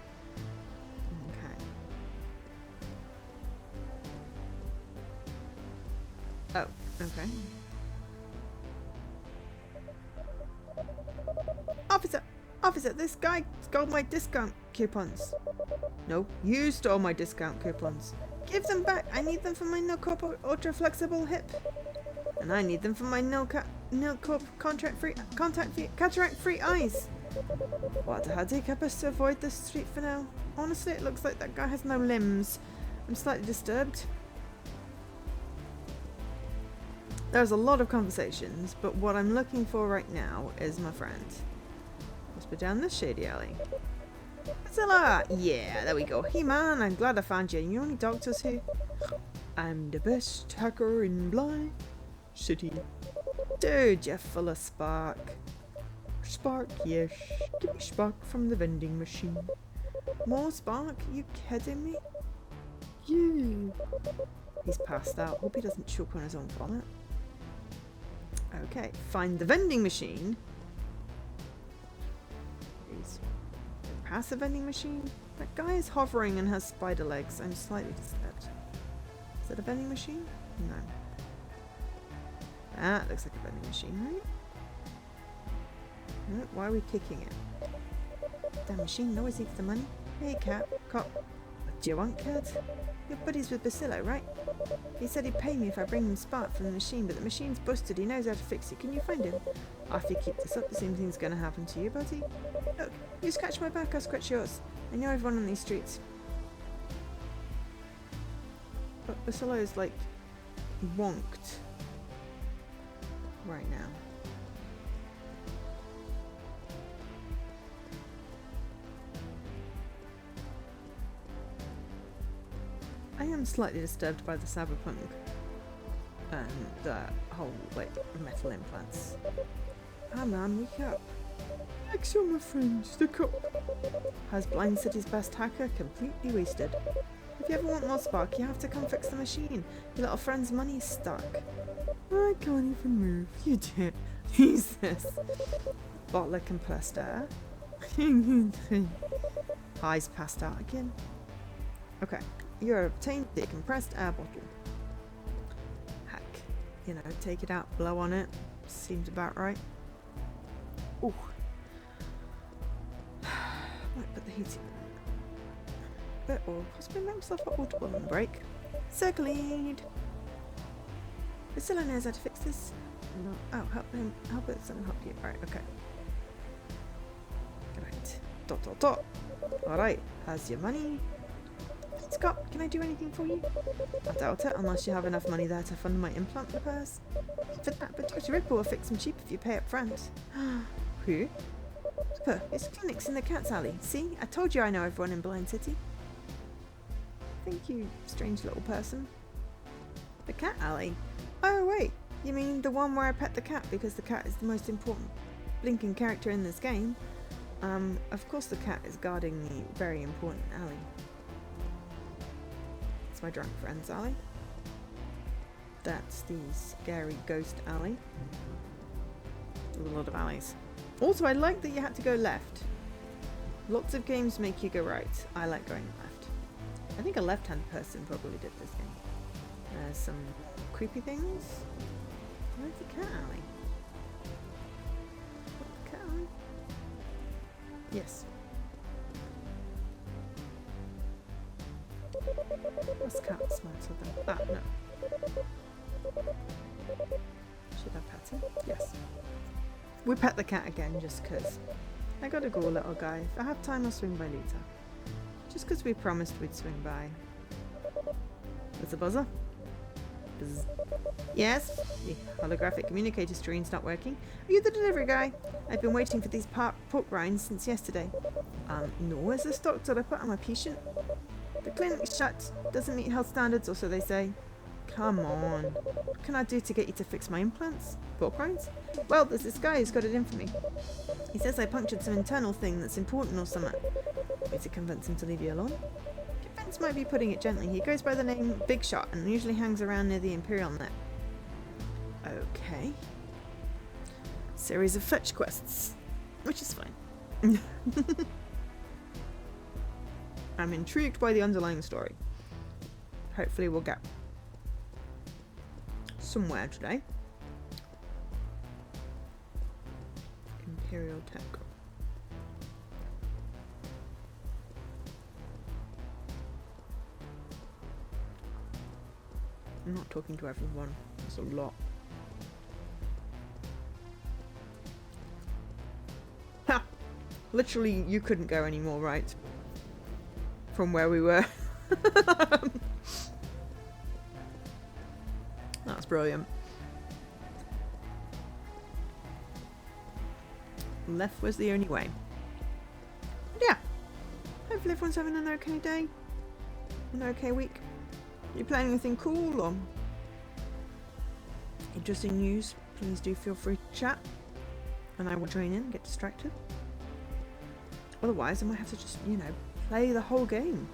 Oh, okay. Officer, this guy stole my discount coupons. No, you stole my discount coupons. Give them back. I need them for my no-cop ultra-flexible hip. And I need them for my nil corp cataract-free eyes. What a headache. I best to avoid this street for now. Honestly, it looks like that guy has no limbs. I'm slightly disturbed. There's a lot of conversations, but what I'm looking for right now is my friend. Must be down this shady alley. Priscilla! Yeah, there we go. Hey man, I'm glad I found you. You only doctors here? I'm the best hacker in Blind City. Dude, you're full of spark. Spark, yes. Give me spark from the vending machine. More spark? You kidding me? Yeah. He's passed out. Hope he doesn't choke on his own vomit. Okay, find the vending machine. He's past the vending machine. That guy is hovering and has spider legs. I'm slightly disturbed. Is that a vending machine? No. That looks like a vending machine, right? No, why are we kicking it? Damn machine always eats the money. Hey cat, cop. What do you want, cat? You're buddies with Basillo, right? He said he'd pay me if I bring him spark from the machine, but the machine's busted. He knows how to fix it. Can you find him? If you keep this up, the same thing's gonna happen to you, buddy. Look, you scratch my back, I'll scratch yours. I know everyone on these streets. But Basillo is like wonked right now. I am slightly disturbed by the cyberpunk and the whole like metal implants. Ah man, wake up. Axel, my friend, the cop. Has Blind City's best hacker completely wasted. If you ever want more spark, you have to come fix the machine. Your little friend's money is stuck. I can't even move. You did. Who's this? Butler compressed air. Eyes passed out again. Okay. You are obtained the compressed air bottle. Heck. You know, take it out, blow on it. Seems about right. Ooh. Might put the heating on. Or possibly make myself a audible on the break. Circle lead. Priscilla knows how to fix this. No. Oh, help him. Help it. Someone help you. Alright, okay. Right. Dot dot dot. Alright. How's your money? Scott, can I do anything for you? I doubt it, unless you have enough money there to fund my implant repairs. For that, but Dr. Ripple will fix them cheap if you pay up front. Who? Huh, it's clinics in the Cat's Alley. See? I told you I know everyone in Blind City. Thank you, strange little person. The Cat Alley? Oh wait, you mean the one where I pet the cat because the cat is the most important blinking character in this game? Of course the cat is guarding the very important alley. It's my drunk friend's alley. That's the scary ghost alley. There's a lot of alleys. Also, I like that you had to go left. Lots of games make you go right. I like going left. I think a left-hand person probably did this game. There's some creepy things. Where's the cat alley? What, the cat alley? Yes. What's cat smell to them? Ah, no. Should I pet him? Yes. We pet the cat again just because. I gotta go, little guy. If I have time, I'll swing by later. Just because we promised we'd swing by. There's a buzzer. Buzz. Yes? The holographic communicator screen's not working. Are you the delivery guy? I've been waiting for these pork rinds since yesterday. No, is this Dr. Ripper? I'm a patient. The clinic's shut. Doesn't meet health standards, or so they say. Come on. What can I do to get you to fix my implants? Pork rinds? Well, there's this guy who's got it in for me. He says I punctured some internal thing that's important or something. Way to convince him to leave you alone? Convince might be putting it gently. He goes by the name Big Shot and usually hangs around near the Imperial Net. Okay. Series of fetch quests. Which is fine. I'm intrigued by the underlying story. Hopefully we'll get somewhere today. Imperial Tech. I'm not talking to everyone. There's a lot. Literally, you couldn't go any more right from where we were. That's brilliant. Left was the only way. Yeah. Hopefully everyone's having an okay day. An okay week. You planning anything cool or interesting news? Please do feel free to chat. And I will join in and get distracted. Otherwise I might have to just, you know, play the whole game.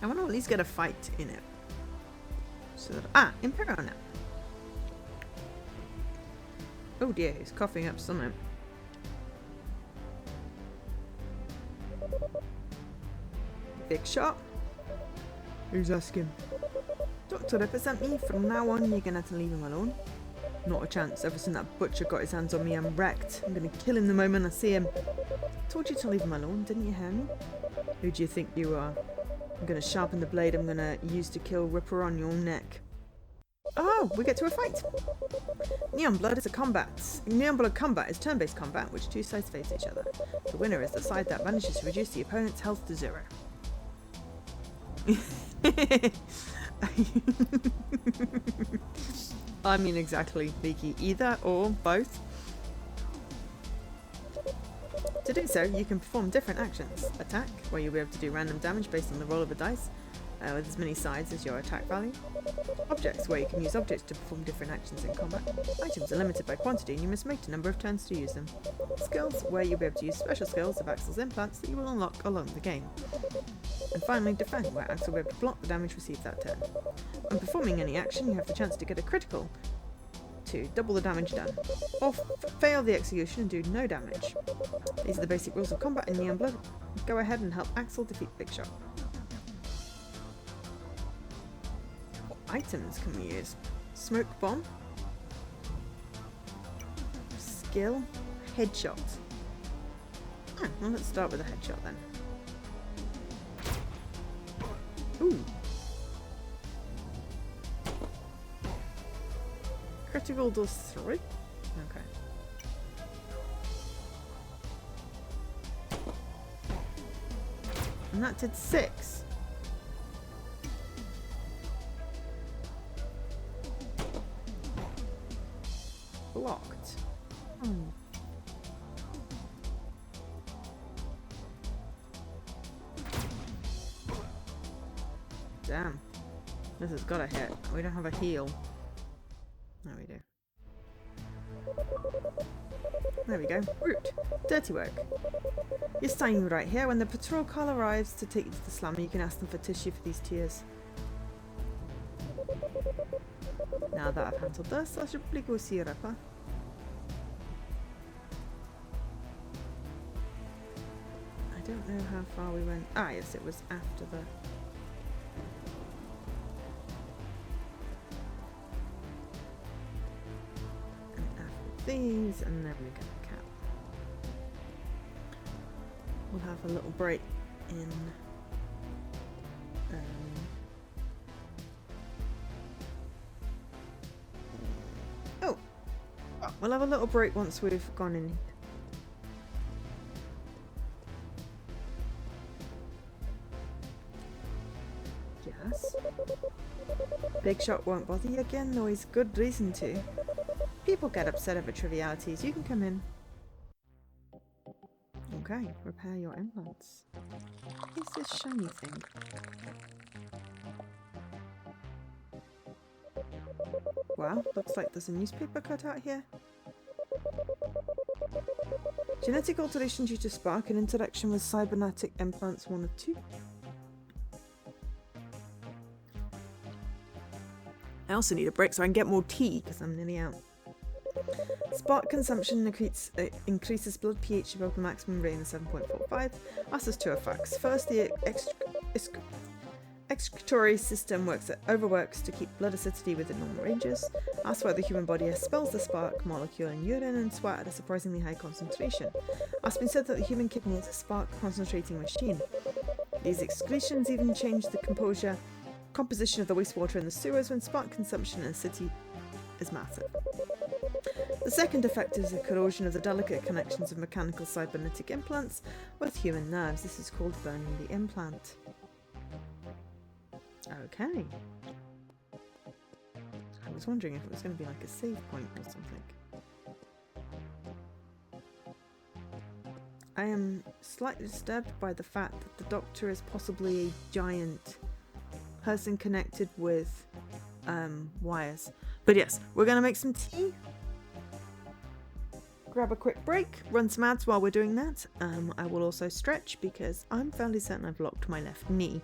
I want to at least get a fight in it. So that, Imperial now. Oh dear, he's coughing up something. Big shot. Who's asking? Dr. Ripper sent me. From now on, you're gonna have to leave him alone. Not a chance. Ever since that butcher got his hands on me, I'm wrecked. I'm gonna kill him the moment I see him. Told you to leave him alone, didn't you hear me? Who do you think you are? I'm gonna sharpen the blade I'm gonna use to kill Ripper on your neck. Oh, we get to a fight. Neon Blood is a combat. Neon Blood combat is turn-based combat, which two sides face each other. The winner is the side that manages to reduce the opponent's health to 0. I mean, exactly, Vicky. Either or both. To do so, you can perform different actions. Attack, where you'll be able to do random damage based on the roll of a dice, with as many sides as your attack value. Objects, where you can use objects to perform different actions in combat. Items are limited by quantity and you must make a number of turns to use them. Skills, where you'll be able to use special skills of Axel's implants that you will unlock along the game. And finally, Defend, where Axel will be able to block the damage received that turn. When performing any action, you have the chance to get a critical to double the damage done, or fail the execution and do no damage. These are the basic rules of combat in Neon Blood. Go ahead and help Axel defeat Big Shot. What items can we use? Smoke bomb, skill, headshot. Well, let's start with a headshot then. Ooh. Critical does 3? Okay. And that did 6. Blocked. Oh. Damn. This has got a hit. We don't have a heal. No, we do. There we go. Root. Dirty work. You're standing right here. When the patrol car arrives to take you to the slammer, you can ask them for tissue for these tears. Now that I've handled this, I should probably go see Ripper. I don't know how far we went. Ah, yes, it was after the... these, and then we get a cap. We'll have a little break in we'll have a little break once we've gone in. Yes. Big Shot won't bother you again, though he's good reason to. People get upset over trivialities. You can come in. Okay, repair your implants. What is this shiny thing? Well, looks like there's a newspaper cut out here. Genetic alteration due to spark and interaction with cybernetic implants 1 or 2. I also need a break so I can get more tea because I'm nearly out. Spark consumption increases blood pH above the maximum rating of 7.45. Asks 2 effects. First, the excretory system overworks to keep blood acidity within normal ranges. Asks why the human body expels the spark molecule in urine and sweat at a surprisingly high concentration. It's been said that the human kidney is a spark concentrating machine. These excretions even change the composition of the wastewater in the sewers when spark consumption in a city is massive. The second effect is a corrosion of the delicate connections of mechanical cybernetic implants with human nerves. This is called burning the implant. Okay. I was wondering if it was going to be like a save point or something. I am slightly disturbed by the fact that the Doctor is possibly a giant person connected with wires. But yes, we're going to make some tea. Grab a quick break, run some ads while we're doing that. I will also stretch because I'm fairly certain I've locked my left knee.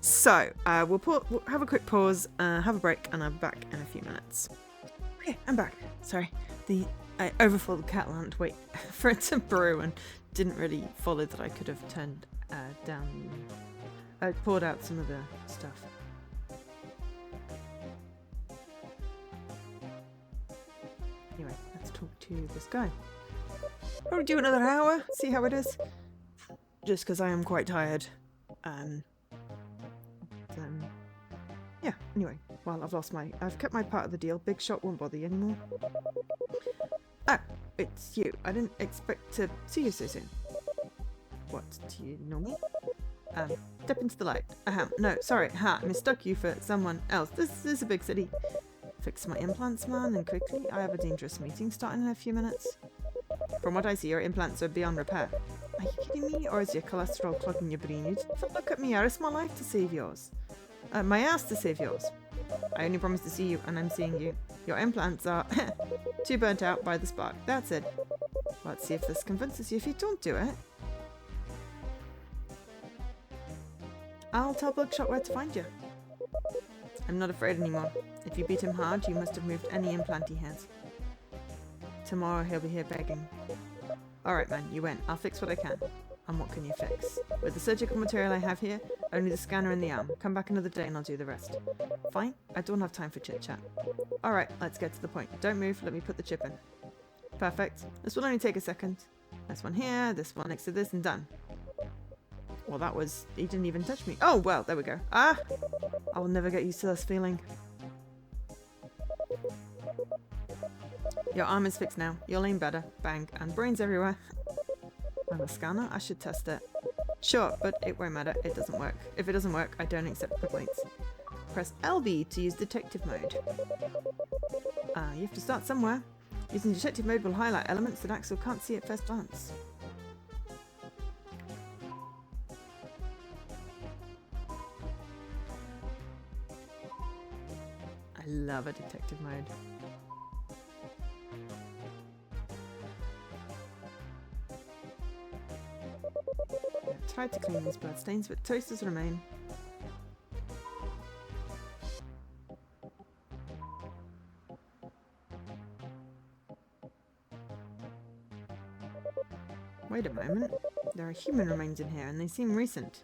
So we'll have a quick pause, have a break, and I'm back in a few minutes. Okay, I'm back. Sorry, I overfilled the cat lamp to wait for it to brew and didn't really follow that I could have turned down. I poured out some of the stuff. Anyway, let's talk to this guy. Probably do another hour, see how it is. Just because I am quite tired. Yeah, anyway, well, I've kept my part of the deal. Big shot won't bother you anymore. Ah, it's you. I didn't expect to see you so soon. What, do you know me? Step into the light. No, sorry, mistook you for someone else. This is a big city. Fix my implants, man, and quickly. I have a dangerous meeting starting in a few minutes. From what I see, your implants are beyond repair. Are you kidding me? Or is your cholesterol clogging your brain? You didn't look at me. I risked my life to save yours. My ass to save yours. I only promised to see you, and I'm seeing you. Your implants are too burnt out by the spark. That's it. Let's see if this convinces you. If you don't do it, I'll tell Bloodshot where to find you. I'm not afraid anymore. If you beat him hard, you must have moved any implant he has. Tomorrow he'll be here begging. Alright man, you win. I'll fix what I can. And what can you fix? With the surgical material I have here, only the scanner and the arm. Come back another day and I'll do the rest. Fine? I don't have time for chit-chat. Alright, let's get to the point. Don't move, let me put the chip in. Perfect. This will only take a second. This one here, this one next to this, and done. Well, that was... he didn't even touch me. Oh, well, there we go. Ah! I will never get used to this feeling. Your arm is fixed now. You'll aim better. Bang. And brains everywhere. I have a scanner? I should test it. Sure, but it won't matter. It doesn't work. If it doesn't work, I don't accept complaints. Press LB to use detective mode. You have to start somewhere. Using detective mode will highlight elements that Axel can't see at first glance. I love a detective mode. I tried to clean these bloodstains, but toasters remain. Wait a moment. There are human remains in here, and they seem recent.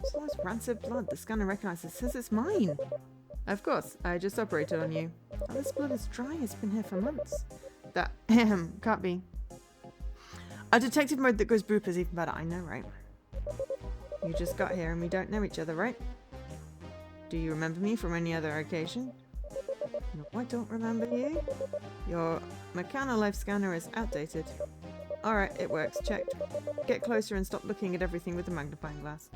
So that's rancid blood. The scanner recognizes. It says it's mine. Of course, I just operated on you. Oh, this blood is dry. It's been here for months. That can't be. A detective mode that goes boop is even better. I know, right? You just got here and we don't know each other, right? Do you remember me from any other occasion? No, I don't remember you. Your mechano-life scanner is outdated. Alright, it works. Checked. Get closer and stop looking at everything with a magnifying glass.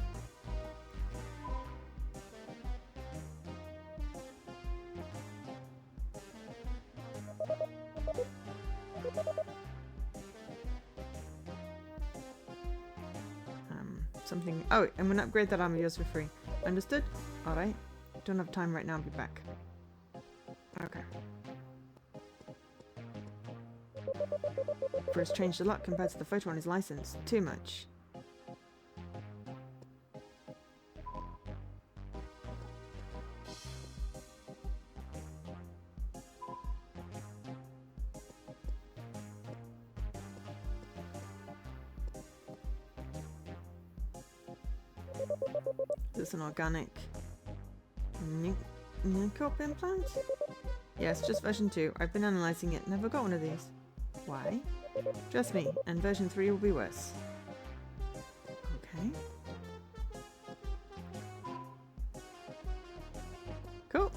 Something. Oh, and we'll upgrade that arm of yours for free. Understood? Alright. Don't have time right now. I'll be back. Okay. First changed a lot compared to the photo on his license. Too much. Is this an organic Nicop implant? Yes, just version 2. I've been analysing it. Never got one of these. Why? Trust me, and version 3 will be worse. Okay.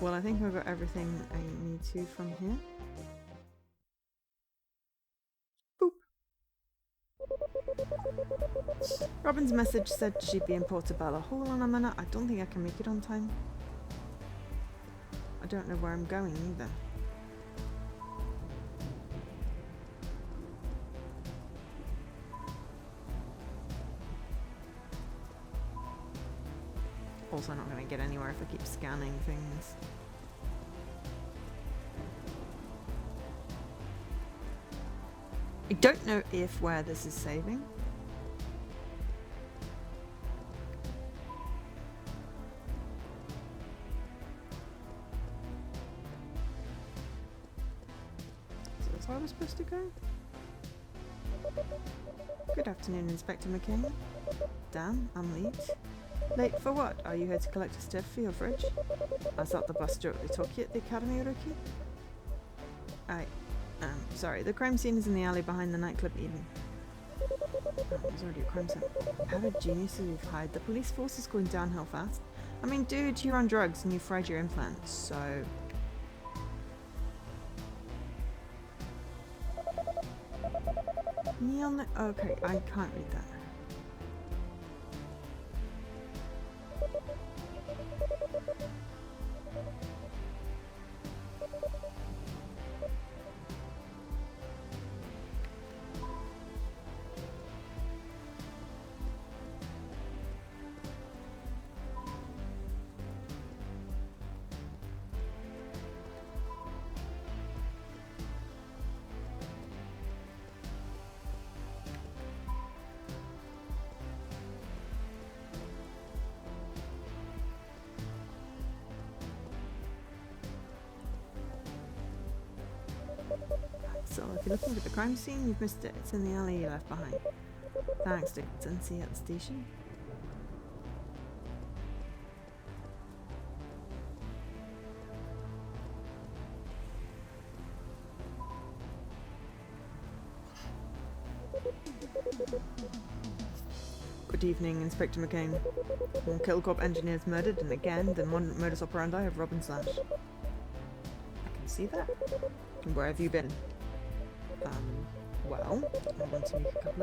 Well, I think I've got everything I need to from here. Boop. Robin's message said she'd be in Portobello. Hold on a minute, I don't think I can make it on time. I don't know where I'm going either. Also not going to get anywhere if I keep scanning things. I don't know if where this is saving. So that's where I was supposed to go? Good afternoon, Inspector McCain. Dan, I'm late. Late for what? Are you here to collect a stuff for your fridge? I thought the bus directly took you at the academy, rookie. Sorry, the crime scene is in the alley behind the nightclub Eden. Oh, there's already a crime scene. How did geniuses we've hired? The police force is going downhill fast. I mean, dude, you're on drugs and you fried your implants, so... Neon... Okay, I can't read that. So if you're looking for the crime scene, you've missed it. It's in the alley you left behind. Thanks, Dixon. See you at the station. Good evening, Inspector McCain. One Kill Corp engineers murdered, and again, the modus operandi of Robin Slash. I can see that. And where have you been? Well, I went to make a couple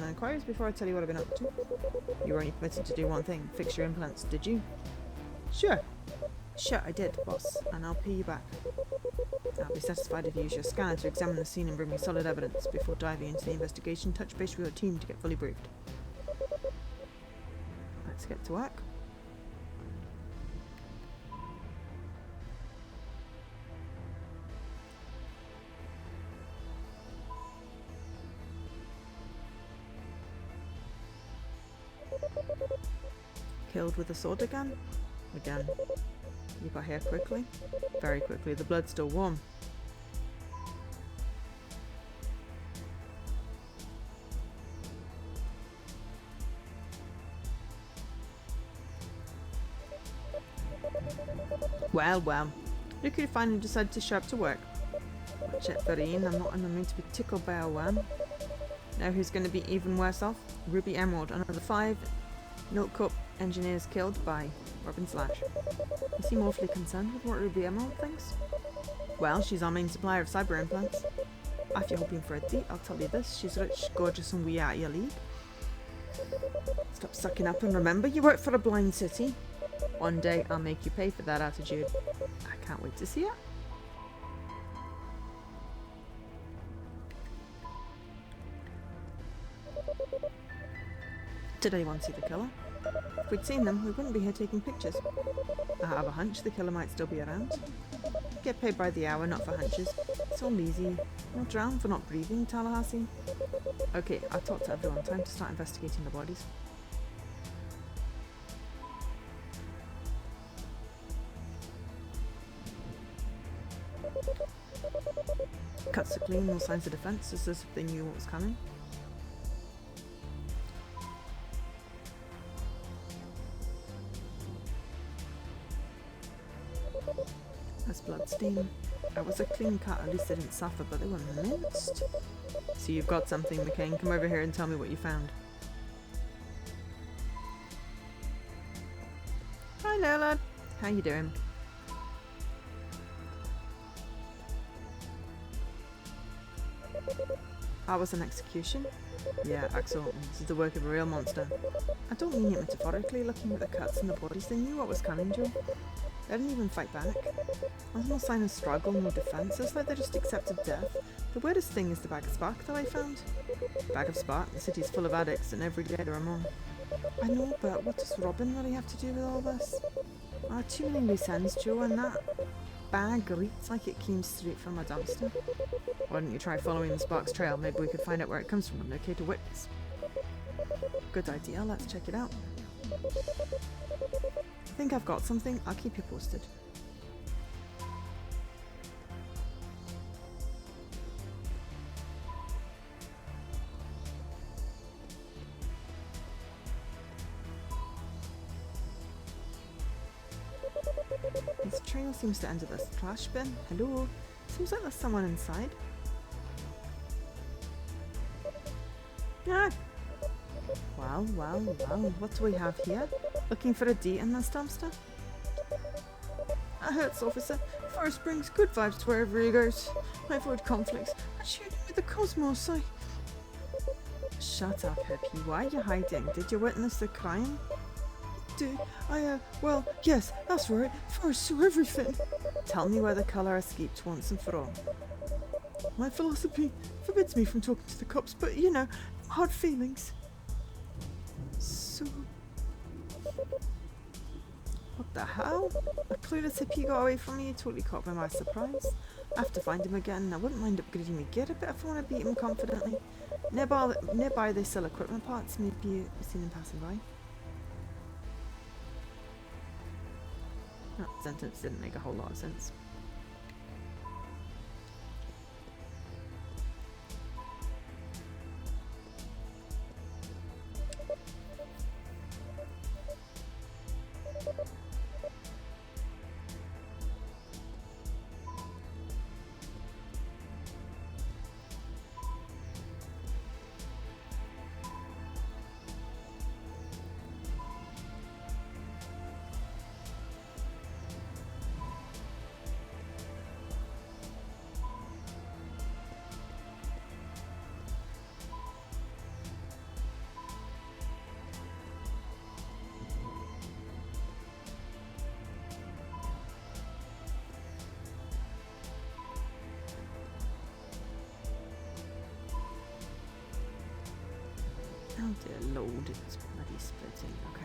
of inquiries before I tell you what I've been up to. You were only permitted to do one thing, fix your implants, did you? Sure, I did, boss, and I'll pay you back. I'll be satisfied if you use your scanner to examine the scene and bring me solid evidence before diving into the investigation. Touch base with your team to get fully briefed. Let's get to work. Killed with a sword again? Again. You got here quickly? Very quickly. The blood's still warm. Well. Look who finally decided to show up to work. Watch it, Farine. I'm not in the mood to be tickled by a worm. Now who's going to be even worse off? Ruby Emerald. Another 5 Milk Cup engineers killed by Robin Slash. You seem awfully concerned with what Ruby Emerald thinks. Well, she's our main supplier of cyber implants. If you're hoping for a date, I'll tell you this. She's rich, gorgeous, and way out of your league. Stop sucking up and remember, you work for a blind city. One day, I'll make you pay for that attitude. I can't wait to see it. Did anyone see the killer? If we'd seen them, we wouldn't be here taking pictures. I have a hunch the killer might still be around. Get paid by the hour, not for hunches. It's all easy. Not drown for not breathing, Tallahassee. Okay, I've talked to everyone. Time to start investigating the bodies. Cuts are clean, no signs of defense, just as if they knew what was coming. That's bloodstain. That was a clean cut, at least they didn't suffer, but they were minced. So you've got something, McCain. Come over here and tell me what you found. Hi, Lola. How you doing? That was an execution? Yeah, Axel, this is the work of a real monster. I don't mean it metaphorically. Looking at the cuts and the bodies, they knew what was coming, Joe. They didn't even fight back. There's no sign of struggle, no defense. It's like they just accepted death. The weirdest thing is the bag of spark that I found. Bag of spark? The city's full of addicts, and every day there are more. I know, but what does Robin really have to do with all this? Too many loose ends, Joe, and that bag reeks like it came straight from a dumpster. Why don't you try following the spark's trail? Maybe we could find out where it comes from and locate a witness. Good idea, let's check it out. I think I've got something. I'll keep you posted. This trail seems to end at this trash bin. Hello? Seems like there's someone inside. Ah! Well, what do we have here? Looking for a date in this dumpster? That hurts, officer. Forest brings good vibes to wherever he goes. I avoid conflicts. I shoot him with the cosmos, Shut up, hippie. Why are you hiding? Did you witness the crime? Well, yes, that's right. Forests do everything. Tell me where the colour escaped once and for all. My philosophy forbids me from talking to the cops, but, you know, hard feelings. So... What the hell? A clueless hippie got away from me. He totally caught me by surprise. I have to find him again. I wouldn't mind upgrading my gear a bit if I want to beat him confidently. Nearby they sell equipment parts. Maybe you've seen him passing by. That sentence didn't make a whole lot of sense. Oh dear lord, it's bloody splitting. Okay.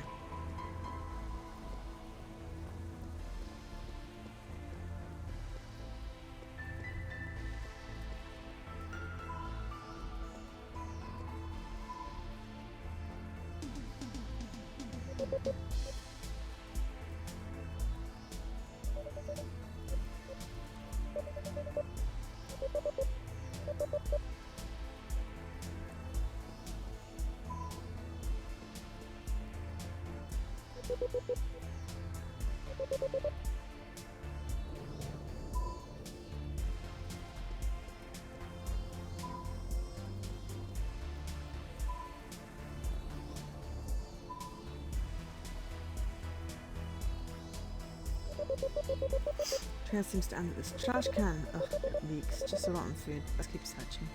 Trail seems to end at this trash can. Ugh, it leaks. Just a rotten food. Let's keep searching.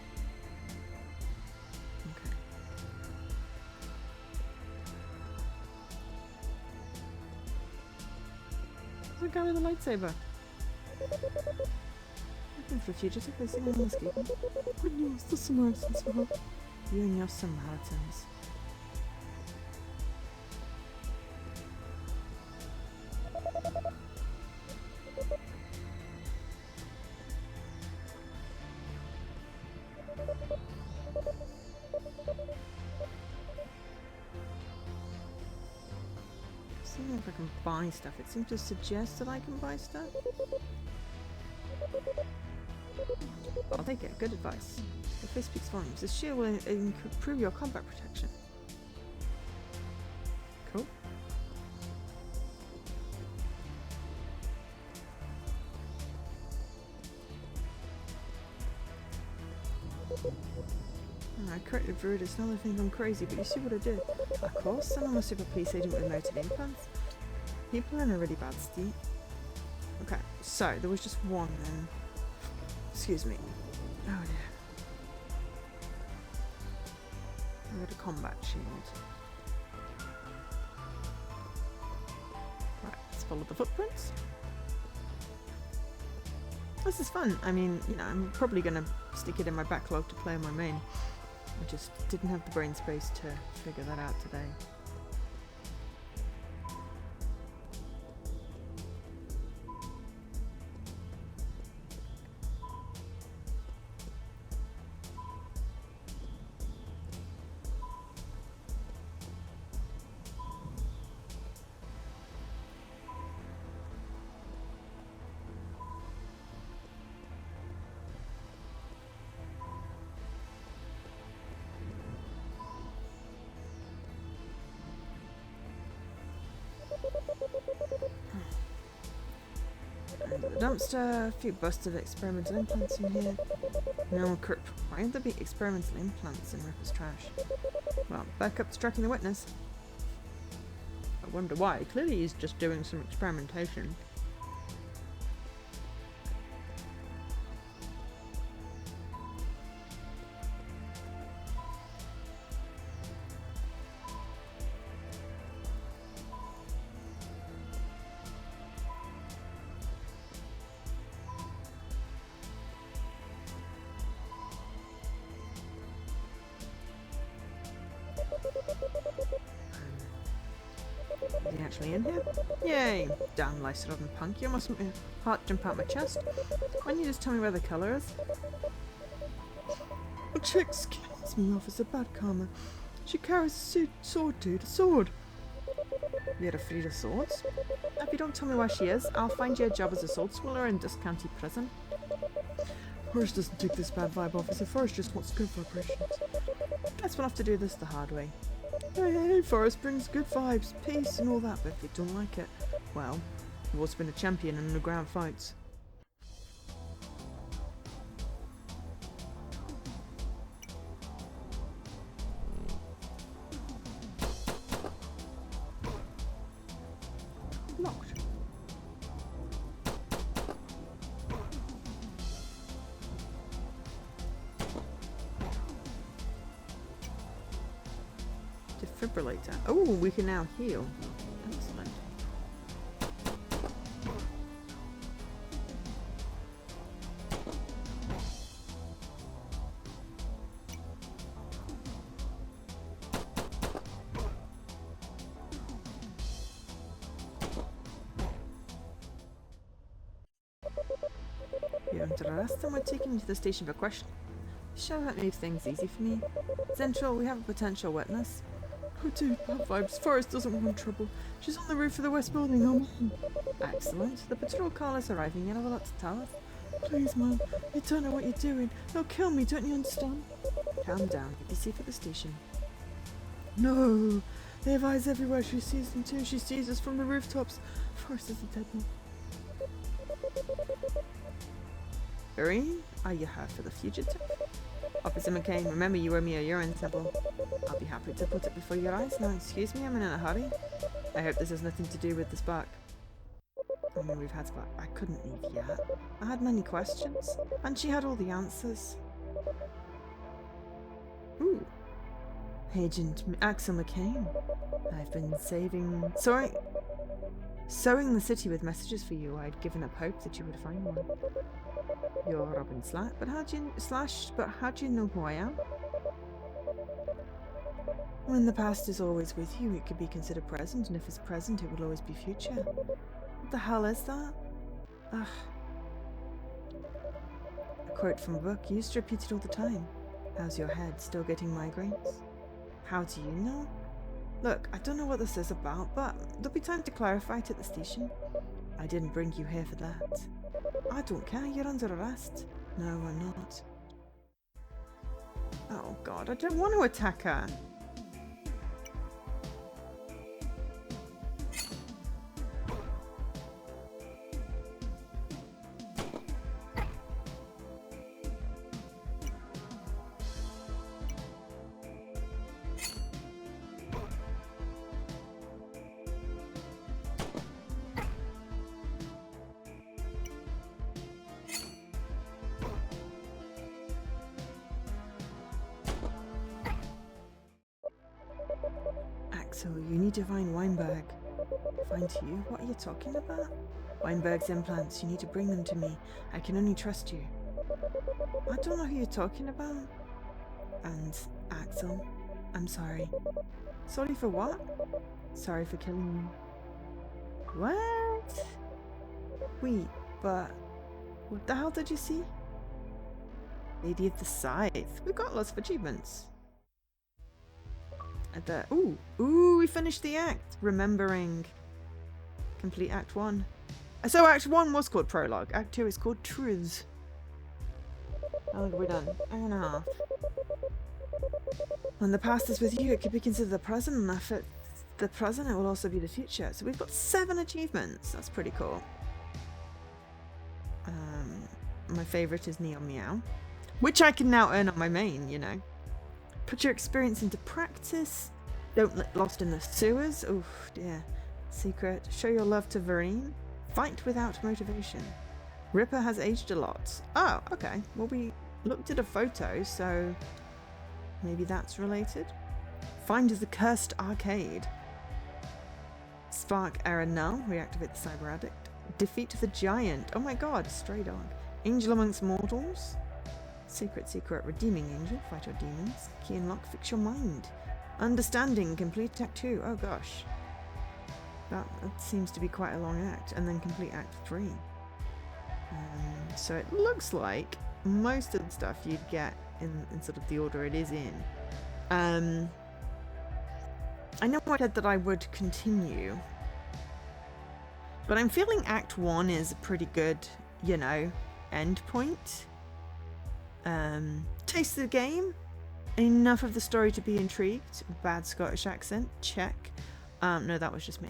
Okay. There's a guy with a lightsaber. Looking for a fugitive. Is anyone escaping? Good news, the Samaritans will help. You and your Samaritans. If I can buy stuff. It seems to suggest that I can buy stuff. I'll take it. Good advice. Your face speaks volumes. This shield will improve your combat protection. Cool. I corrected Viridis. Now they think I'm crazy, but you see what I did. Of course, I'm a super police agent with motive implants. People are in a really bad state. Okay, so there was just one then. Excuse me. Oh dear. I got a combat shield. Right, let's follow the footprints. This is fun. I mean, you know, I'm probably going to stick it in my backlog to play on my main. I just didn't have the brain space to figure that out today. The dumpster, a few busted experimental implants in here. No, why would there be experimental implants in Ripper's trash? Well, back up to tracking the witness. I wonder why. Clearly he's just doing some experimentation. Is he actually in here? Yay! Damn lice-rotten punk, you almost made my heart jump out my chest. Why don't you just tell me where the colour is? A chick scares me off as a bad karma. She carries a sword, dude, a sword. You're afraid of swords? If you don't tell me where she is, I'll find you a job as a sword swiller in Dust County Prison. Forrest doesn't take this bad vibe off, as if Forrest just wants good vibrations. Guess we'll have to do this the hard way. Hey, Forrest brings good vibes, peace and all that, but if you don't like it, well, you've also been a champion in underground fights. Locked. Defibrillator. Oh, we can now heal. Excellent. You're under arrest and we're taking you to the station for questioning. Shall that make things easy for me? Central, we have a potential witness. Oh dude, bad vibes. Forrest doesn't want trouble. She's on the roof of the west building. Oh, excellent. The patrol car is arriving. You have a lot to tell us. Please, man. You don't know what you're doing. They'll kill me, don't you understand? Calm down. You'll be safe at the station. No! They have eyes everywhere. She sees them too. She sees us from the rooftops. Forrest is a dead man. Irene, are you here for the fugitive? Officer McCain, remember you owe me a urine sample. I'll be happy to put it before your eyes. Now, excuse me, I'm in a hurry. I hope this has nothing to do with the spark. I mean, we've had spark. I couldn't leave yet. I had many questions, and she had all the answers. Ooh. Agent Axel McCain. I've been sowing the city with messages for you. I'd given up hope that you would find one. You're Robin Slash, but how do you know who I am? When the past is always with you, it could be considered present, and if it's present, it will always be future. What the hell is that? Ugh. A quote from a book, you used to repeat it all the time. How's your head? Still getting migraines? How do you know? Look, I don't know what this is about, but there'll be time to clarify it at the station. I didn't bring you here for that. I don't care, you're under arrest. No, I'm not. Oh god, I don't want to attack her. Axel, you need to find Weinberg. Find you? What are you talking about? Weinberg's implants. You need to bring them to me. I can only trust you. I don't know who you're talking about. And Axel, I'm sorry. Sorry for what? Sorry for killing you. What? Wait, but what the hell did you see? Lady of the Scythe. We got lots of achievements. At the ooh, we finished the act. Remembering. Complete Act 1. So Act 1 was called Prologue. Act 2 is called Truths. How long have we done? Hour and a half. When the past is with you, it could be considered the present, and if it's the present, it will also be the future. So we've got 7 achievements. That's pretty cool. My favourite is Neon Meow, which I can now earn on my main, you know. Put your experience into practice. Don't get lost in the sewers. Oh dear. Secret. Show your love to Vereen. Fight without motivation. Ripper has aged a lot. Oh, okay. Well, we looked at a photo, so maybe that's related. Find the cursed arcade. Spark error null. Reactivate the cyber addict. Defeat the giant. Oh my god, stray dog. Angel amongst mortals. Secret, redeeming angel. Fight your demons. Key and lock. Fix your mind. Understanding. Complete Act 2. Oh gosh. That seems to be quite a long act. And then complete Act 3. So it looks like most of the stuff you'd get in sort of the order it is in. I know I said that I would continue, but I'm feeling Act 1 is a pretty good, you know, end point. Taste of the game. Enough of the story to be intrigued. Bad Scottish accent. Check. No, that was just me.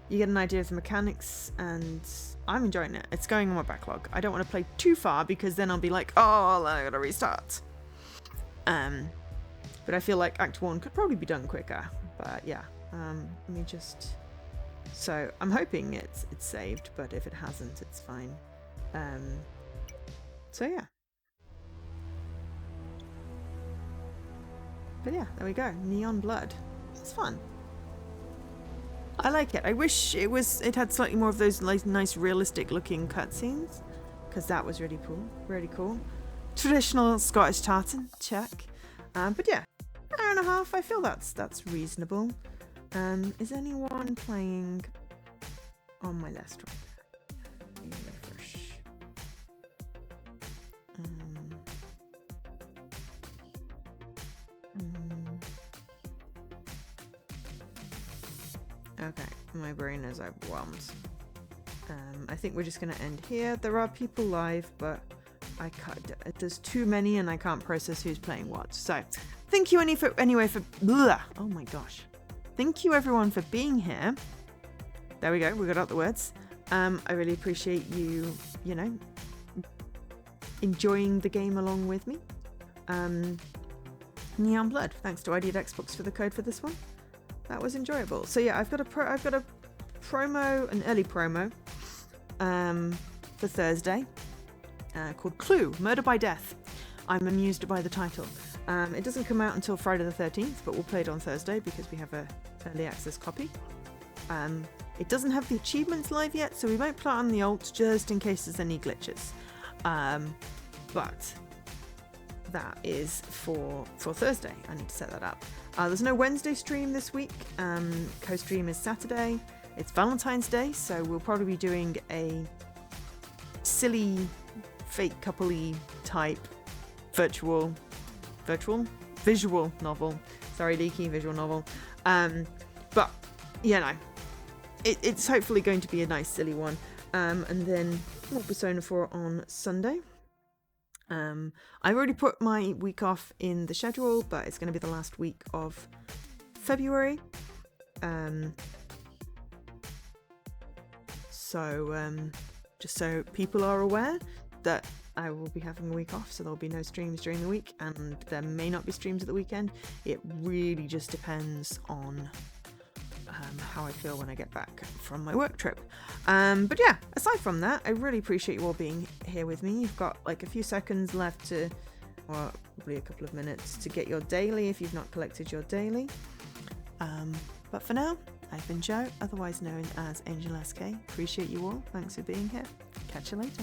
You get an idea of the mechanics, and I'm enjoying it. It's going on my backlog. I don't want to play too far because then I'll be like, oh, I gotta restart. But I feel like Act 1 could probably be done quicker. But yeah, let me just... So I'm hoping it's saved, but if it hasn't, it's fine. So yeah. But yeah, there we go. Neon Blood. It's fun. I like it. I wish it had slightly more of those nice realistic looking cutscenes, because that was really cool. Really cool. Traditional Scottish tartan, check. But yeah, hour and a half. I feel that's reasonable. Is anyone playing on my list? Refresh. Okay, my brain is overwhelmed. I think we're just going to end here. There are people live, but I can't. There's too many, and I can't process who's playing what. So, thank you anyway for. Blah, oh my gosh! Thank you everyone for being here. There we go. We got out the words. I really appreciate you. You know, enjoying the game along with me. Neon Blood. Thanks to ID at Xbox for the code for this one. That was enjoyable. So yeah, I've got a promo, an early promo, for Thursday, called Clue: Murder by Death. I'm amused by the title. It doesn't come out until Friday the 13th, but we'll play it on Thursday because we have a early access copy. It doesn't have the achievements live yet, so we won't put it on the alt just in case there's any glitches. But that is for Thursday. I need to set that up. There's no Wednesday stream this week. Co-stream is Saturday. It's Valentine's Day, so we'll probably be doing a silly, fake couple-y type visual novel. Sorry, leaky visual novel. But you know, it's hopefully going to be a nice silly one. And then more Persona 4 on Sunday. I've already put my week off in the schedule, but it's going to be the last week of February. Just so people are aware that I will be having a week off, so there'll be no streams during the week, and there may not be streams at the weekend. It really just depends on how I feel when I get back from my work trip. But yeah, aside from that, I really appreciate you all being here with me. You've got like a few seconds left to or probably a couple of minutes to get your daily if you've not collected your daily. But for now, I've been Jo, otherwise known as Angel SK. Appreciate you all. Thanks for being here. Catch you later.